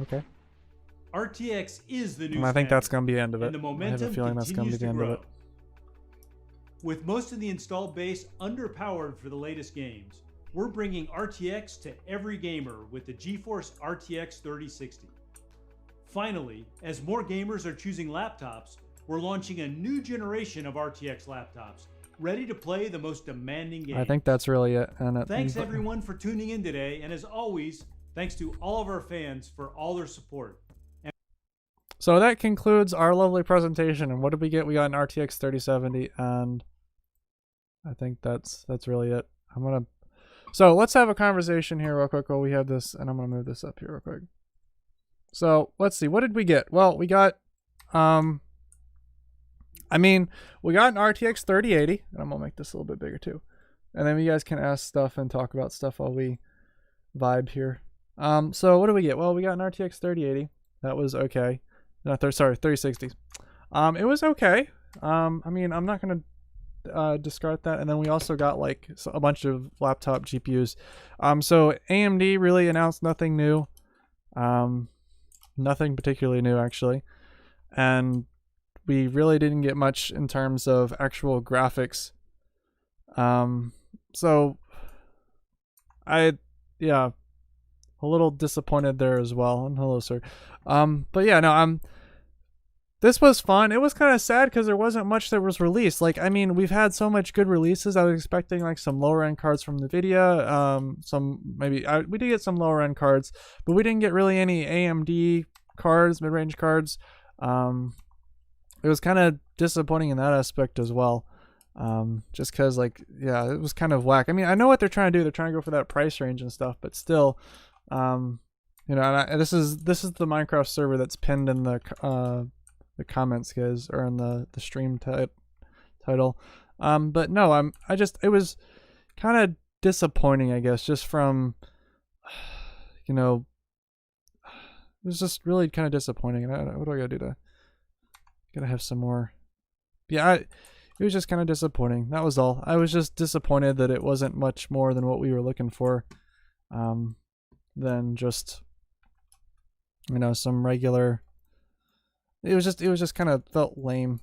Okay. RTX is the new I think that's going standard, to be the end of it. and the I have a momentum feeling that's going to be the end of it. With most of the installed base underpowered for the latest games, we're bringing RTX to every gamer with the GeForce RTX 3060. Finally, as more gamers are choosing laptops, we're launching a new generation of RTX laptops, ready to play the most demanding games. I think that's really it. And Thanks everyone for tuning in today, and as always, thanks to all of our fans for all their support. So that concludes our lovely presentation. And what did we get? We got an RTX 3070, and I think that's really it. So let's have a conversation here real quick while we have this, and I'm gonna move this up here real quick. So let's see, what did we get? Well, we got we got an RTX 3080, and I'm gonna make this a little bit bigger too. And then you guys can ask stuff and talk about stuff while we vibe here. So what do we get? Well, we got an RTX 3080. That was okay. No, sorry, 3060. It was okay. I'm not gonna discard that. And then we also got like a bunch of laptop GPUs. So AMD really announced nothing new. Nothing particularly new actually. And we really didn't get much in terms of actual graphics. So a little disappointed there as well. And hello, sir. But yeah, no, this was fun. It was kind of sad because there wasn't much that was released. Like, I mean, we've had so much good releases. I was expecting like some lower end cards from Nvidia. We did get some lower end cards, but we didn't get really any AMD cards, mid range cards. It was kind of disappointing in that aspect as well. Just because it was kind of whack. I mean, I know what they're trying to do. They're trying to go for that price range and stuff, but still, this is the Minecraft server that's pinned in the comments, guys, or in the stream title. But no, it was kind of disappointing, I guess, just from, it was just really kind of disappointing. And what do I gotta do gotta have some more? Yeah, it was just kind of disappointing. That was all. I was just disappointed that it wasn't much more than what we were looking for. Than just, some regular. It was just kind of felt lame.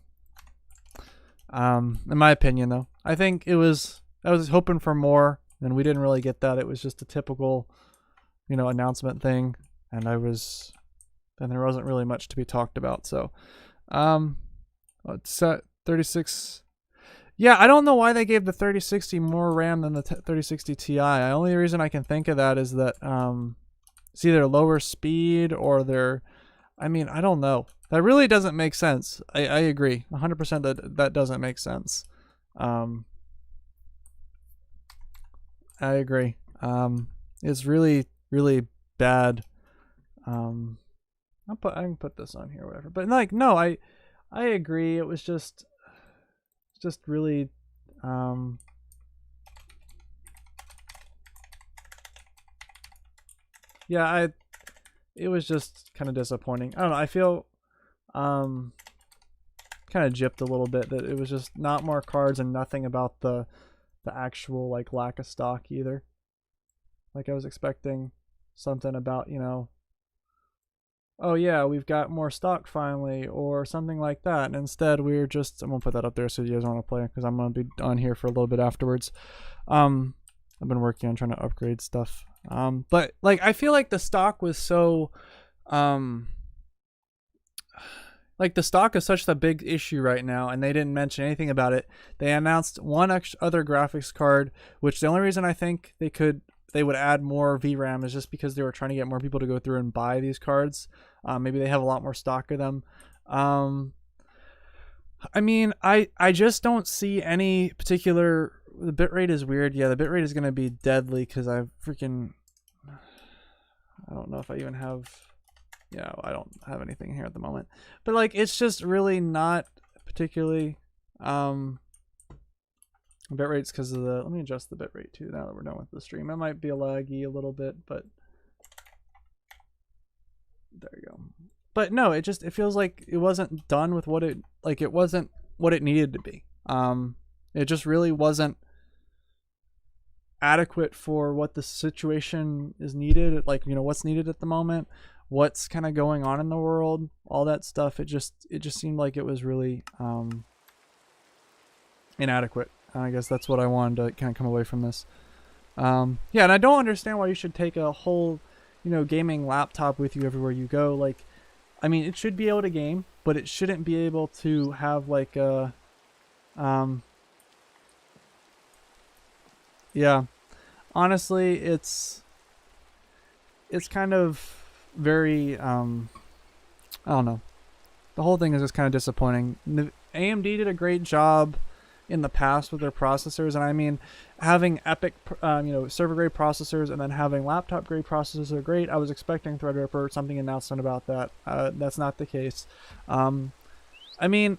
In my opinion, though, I think I was hoping for more, and we didn't really get that. It was just a typical, announcement thing, and there wasn't really much to be talked about. So, it's set 36. Yeah, I don't know why they gave the 3060 more RAM than the 3060 Ti. The only reason I can think of that is that it's either lower speed or I don't know. That really doesn't make sense. I agree 100% that doesn't make sense. I agree. It's really, really bad. I can put this on here or whatever. But no, I agree. It was just really it was just kind of disappointing. I don't know, I feel kind of gypped a little bit that it was just not more cards and nothing about the actual lack of stock either. I was expecting something about, oh yeah, we've got more stock finally, or something like that. And instead I'm gonna put that up there so you guys want to play, because I'm gonna be on here for a little bit afterwards. I've been working on trying to upgrade stuff. But I feel like the stock was so the stock is such a big issue right now, and they didn't mention anything about it. They announced one other graphics card, which the only reason I think they would add more VRAM is just because they were trying to get more people to go through and buy these cards. Maybe they have a lot more stock of them. I just don't see any particular. The bitrate is weird. Yeah, the bitrate is going to be deadly because I don't know if I even have. Yeah, I don't have anything here at the moment. But it's just really not particularly. Bitrate's because of let me adjust the bitrate too now that we're done with the stream. It might be laggy a little bit, but There you go. But no, it feels like it wasn't done with what it wasn't what it needed to be. It just really wasn't adequate for what the situation is needed, like, you know, what's needed at the moment, what's kind of going on in the world, all that stuff. It just seemed like it was really inadequate. And I guess that's what I wanted to kind of come away from this. Yeah, and I don't understand why you should take a whole, you know, gaming laptop with you everywhere you go. Like, I mean, it should be able to game, but it shouldn't be able to have like a yeah, honestly, it's kind of very I don't know. The whole thing is just kind of disappointing. AMD did a great job in the past with their processors, and I mean, having epic you know, server grade processors and then having laptop grade processors are great. I was expecting Threadripper something announcement about that. That's not the case. I mean,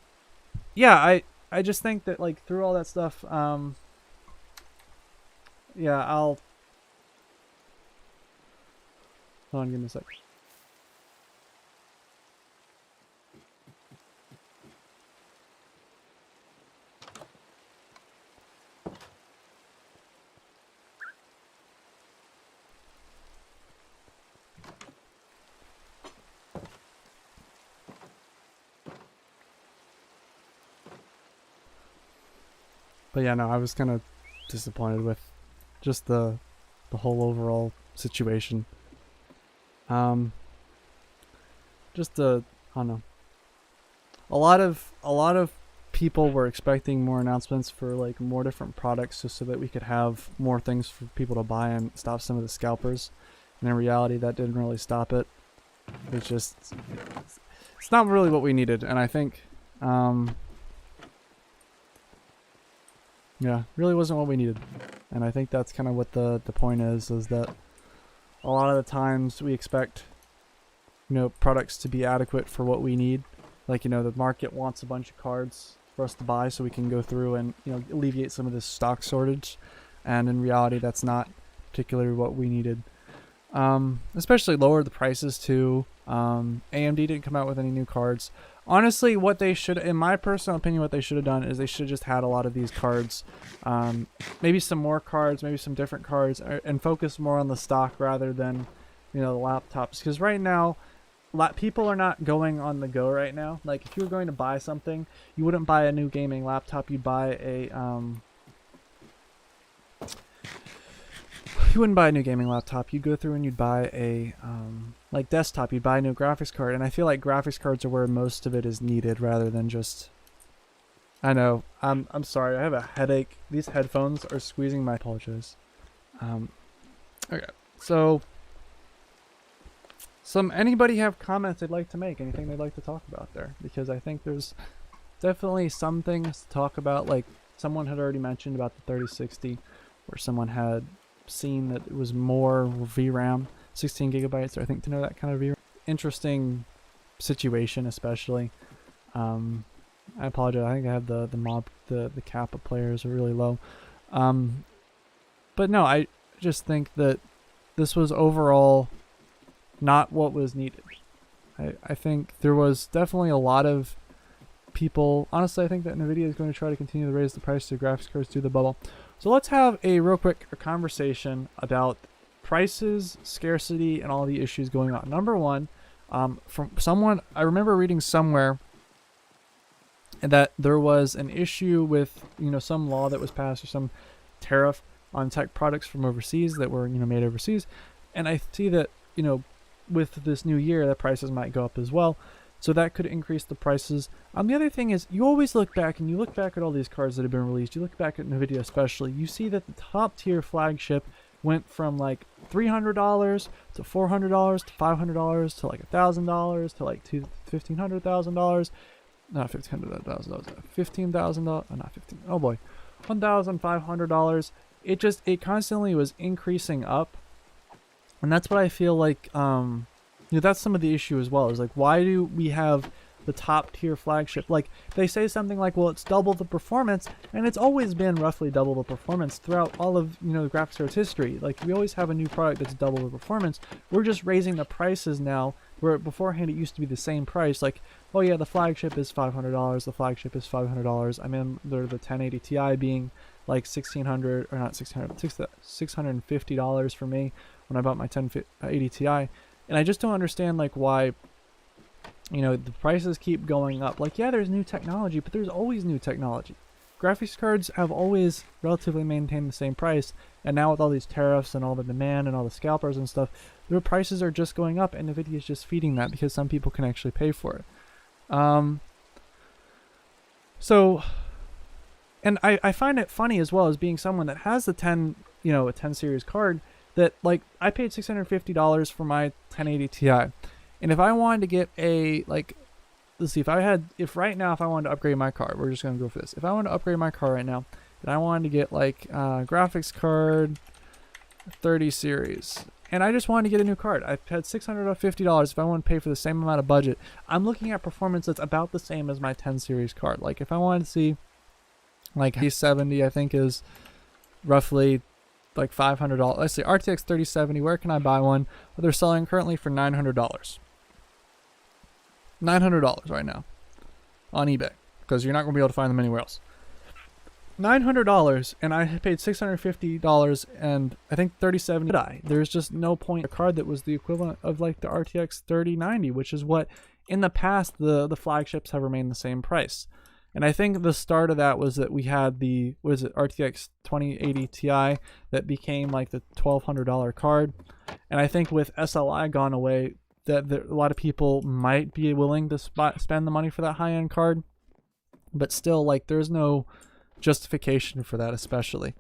yeah, I just think that, like, through all that stuff, yeah, hold on, give me a sec. But yeah, no, I was kind of disappointed with just the whole overall situation. Just I don't know. A lot of people were expecting more announcements for like more different products, just so that we could have more things for people to buy and stop some of the scalpers. And in reality, that didn't really stop it. It's not really what we needed, and I think yeah, really wasn't what we needed. And I think that's kind of what the point is that a lot of the times we expect, you know, products to be adequate for what we need. Like, you know, the market wants a bunch of cards for us to buy so we can go through and, you know, alleviate some of this stock shortage. And in reality, that's not particularly what we needed. Especially lower the prices too. AMD didn't come out with any new cards. Honestly, what they should, in my personal opinion, what they should have done is they should have just had a lot of these cards. Maybe some more cards, maybe some different cards, and focus more on the stock rather than, you know, the laptops. Because right now, people are not going on the go right now. Like, if you were going to buy something, you wouldn't buy a new gaming laptop. You'd buy a you wouldn't buy a new gaming laptop. You'd go through and you'd buy a like desktop. You'd buy a new graphics card, and I feel like graphics cards are where most of it is needed, rather than just. I know. I'm sorry. I have a headache. These headphones are squeezing my apologies. Okay. So, anybody have comments they'd like to make? Anything they'd like to talk about there? Because I think there's definitely some things to talk about. Like, someone had already mentioned about the 3060, where someone had seen that it was more VRAM, 16 gigabytes, or I think to know that kind of VRAM. Interesting situation, especially. I apologize. I think I have the cap of players are really low. But no, I just think that this was overall not what was needed. I think there was definitely a lot of people. Honestly, I think that Nvidia is going to try to continue to raise the price of graphics cards through the bubble. So let's have a real quick conversation about prices, scarcity, and all the issues going on. Number one, from someone, I remember reading somewhere that there was an issue with, you know, some law that was passed or some tariff on tech products from overseas that were, you know, made overseas. And I see that, you know, with this new year, the prices might go up as well. So that could increase the prices. The other thing is, you always look back, and you look back at all these cards that have been released. You look back at Nvidia especially. You see that the top tier flagship went from like $300 to $400 to $500 to like $1,000 to like $1,500,000. Not $1,500,000. $15,000. Not 15. Oh boy, $1,500. It constantly was increasing up, and that's what I feel like. You know, that's some of the issue as well, is like, why do we have the top tier flagship? Like, they say something like, well, it's double the performance, and it's always been roughly double the performance throughout all of, you know, the graphics card's history. Like, we always have a new product that's double the performance. We're just raising the prices now Where beforehand it used to be the same price, like, oh yeah, the flagship is $500, the flagship is $500. I mean, the 1080 Ti being like $1,600, or not $1,600, $650 for me when I bought my 1080 Ti. And I just don't understand, like, why, you know, the prices keep going up. Like, yeah, there's new technology, but there's always new technology. Graphics cards have always relatively maintained the same price, and now with all these tariffs and all the demand and all the scalpers and stuff, their prices are just going up, and Nvidia is just feeding that because some people can actually pay for it. So, and I find it funny as well, as being someone that has the 10, you know, a 10 series card, that, like, I paid $650 for my 1080 Ti, and if I wanted to get a, like, let's see, if right now, if I wanted to upgrade my card, we're just going to go for this. If I wanted to upgrade my card right now, and I wanted to get, like, graphics card 30 series, and I just wanted to get a new card. I paid $650. If I want to pay for the same amount of budget, I'm looking at performance that's about the same as my 10 series card. Like, if I wanted to see, like, A70, I think is roughly like $500. Let's see, RTX 3070, where can I buy one? Well, they're selling currently for $900. $900 right now on eBay, because you're not going to be able to find them anywhere else. $900, and I paid $650, and I think 3070. There's just no point. A card that was the equivalent of, like, the RTX 3090, which is what in the past the flagships have remained the same price. And I think the start of that was that we had the, what is it, RTX 2080 Ti that became like the $1,200 card. And I think with SLI gone away, that a lot of people might be willing to spend the money for that high-end card, but still, like, there's no justification for that, especially.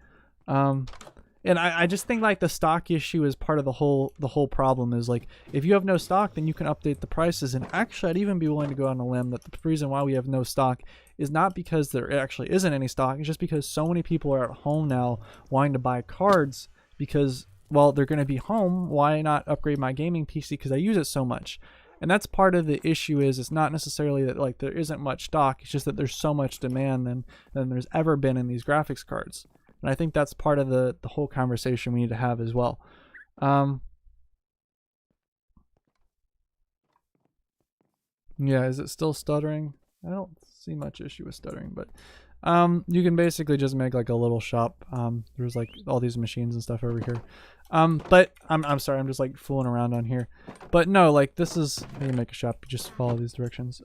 And I just think, like, the stock issue is part of the whole problem. Is, like, if you have no stock, then you can update the prices. And actually, I'd even be willing to go on a limb that the reason why we have no stock is not because there actually isn't any stock. It's just because so many people are at home now wanting to buy cards because, well, they're going to be home. Why not upgrade my gaming PC because I use it so much? And that's part of the issue. Is it's not necessarily that, like, there isn't much stock. It's just that there's so much demand than there's ever been in these graphics cards. And I think that's part of the whole conversation we need to have as well. Yeah, is it still stuttering? I don't see much issue with stuttering, but you can basically just make, like, a little shop. There's, like, all these machines and stuff over here. But I'm sorry, I'm just, like, fooling around on here. But no, like, this is, you can make a shop, you just follow these directions.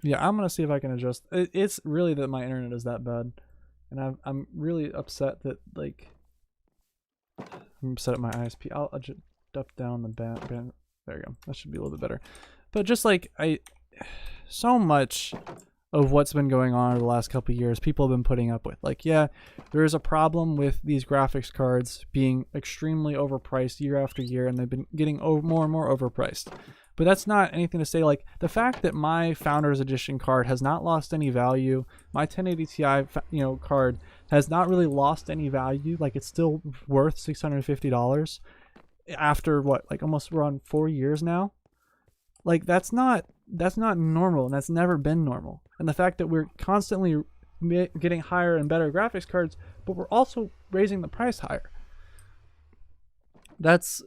Yeah, I'm gonna see if I can adjust. It's really that my internet is that bad, and I'm really upset that, like, I'm upset at my ISP. I'll just up down the band. There you go. That should be a little bit better. But just, like, so much of what's been going on over the last couple of years, people have been putting up with. Like, yeah, there is a problem with these graphics cards being extremely overpriced year after year, and they've been getting more and more overpriced. But that's not anything to say, like, the fact that my Founders Edition card has not lost any value, my 1080 Ti, card has not really lost any value, like, it's still worth $650 after what, like, almost around 4 years now. Like, that's not normal, and that's never been normal. And the fact that we're constantly getting higher and better graphics cards, but we're also raising the price higher. That's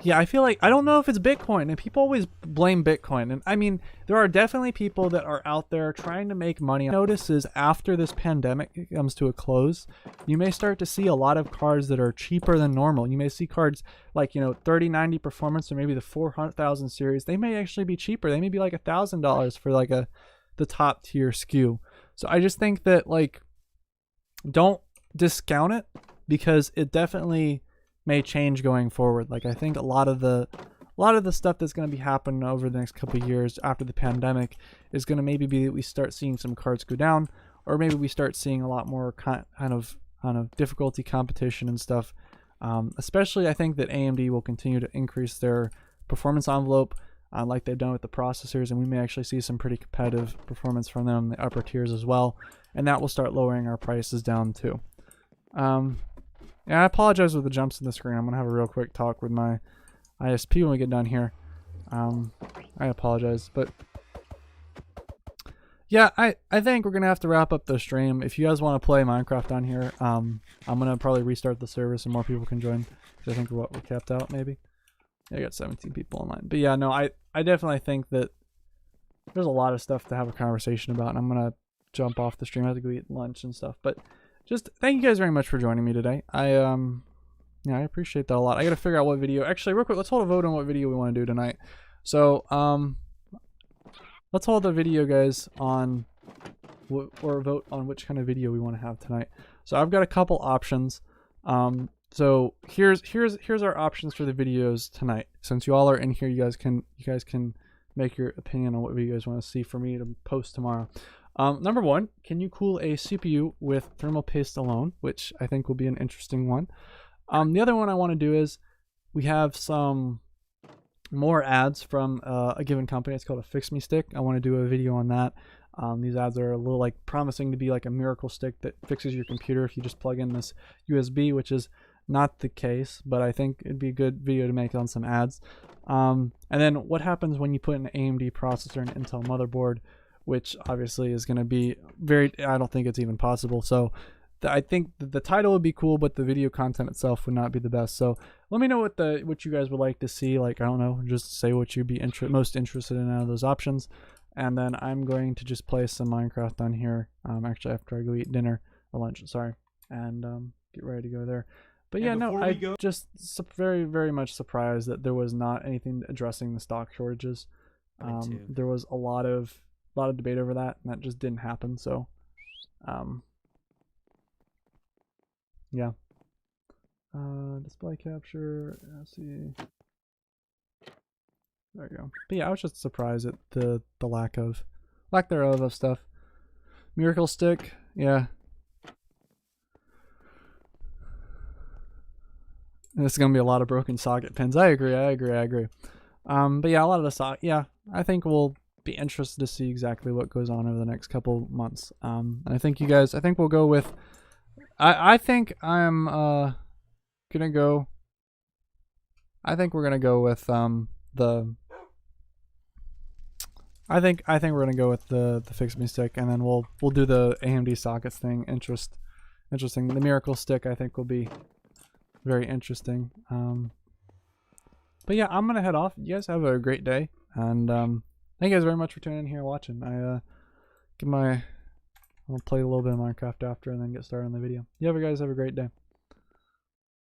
yeah, I feel like, I don't know if it's Bitcoin, and people always blame Bitcoin. And I mean, there are definitely people that are out there trying to make money. Notice is after this pandemic comes to a close, you may start to see a lot of cards that are cheaper than normal. You may see cards like, 3090 performance, or maybe the 400,000 series. They may actually be cheaper. They may be like $1,000 for, like, the top tier SKU. So I just think that, like, don't discount it, because it definitely may change going forward. Like, I think a lot of the stuff that's going to be happening over the next couple of years after the pandemic is going to maybe be that we start seeing some cards go down, or maybe we start seeing a lot more kind of difficulty competition and stuff. Especially, I think that AMD will continue to increase their performance envelope, like they've done with the processors, and we may actually see some pretty competitive performance from them in the upper tiers as well, and that will start lowering our prices down too. Yeah, I apologize with the jumps in the screen. I'm going to have a real quick talk with my ISP when we get done here. I apologize, but yeah, I think we're gonna have to wrap up the stream. If you guys want to play Minecraft on here, I'm gonna probably restart the service and more people can join. I think we're capped out maybe. Yeah, I got 17 people online. But yeah, no, I definitely think that there's a lot of stuff to have a conversation about, and I'm gonna jump off the stream. I have to go eat lunch and stuff. But just thank you guys very much for joining me today. Yeah, I appreciate that a lot. I gotta figure out what video. Actually, real quick, let's hold a vote on what video we want to do tonight. So, let's hold a video, guys, on or vote on which kind of video we want to have tonight. So I've got a couple options. So here's our options for the videos tonight. Since you all are in here, you guys can make your opinion on what video you guys want to see for me to post tomorrow. Number one, can you cool a CPU with thermal paste alone, which I think will be an interesting one. The other one I want to do is we have some more ads from a given company. It's called a Fix Me Stick. I want to do a video on that. These ads are a little like promising to be like a miracle stick that fixes your computer if you just plug in this USB, which is not the case, but I think it'd be a good video to make on some ads. And then what happens when you put an AMD processor and Intel motherboard, which obviously is going to be I don't think it's even possible. So I think the title would be cool, but the video content itself would not be the best. So let me know what you guys would like to see. Like, I don't know, just say what you'd be most interested in out of those options. And then I'm going to just play some Minecraft on here. Actually, after I go eat dinner or lunch, sorry, and get ready to go there. But yeah, no, I just very, very much surprised that there was not anything addressing the stock shortages. There was a lot of debate over that, and that just didn't happen. So, yeah. Display capture. Let's see. There you go. But yeah, I was just surprised at the lack thereof of stuff. Miracle Stick, yeah. This is gonna be a lot of broken socket pins. I agree. But yeah, a lot of the yeah, I think we'll be interested to see exactly what goes on over the next couple months. And I think we'll go with. I think I'm gonna go. I think we're gonna go with I think we're gonna go with the Fix Me Stick, and then we'll do the AMD sockets thing. Interesting. The Miracle Stick I think will be very interesting. But yeah, I'm gonna head off. You guys have a great day, and thank you guys very much for tuning in here and watching. I'll play a little bit of Minecraft after, and then get started on the video. You guys have a great day.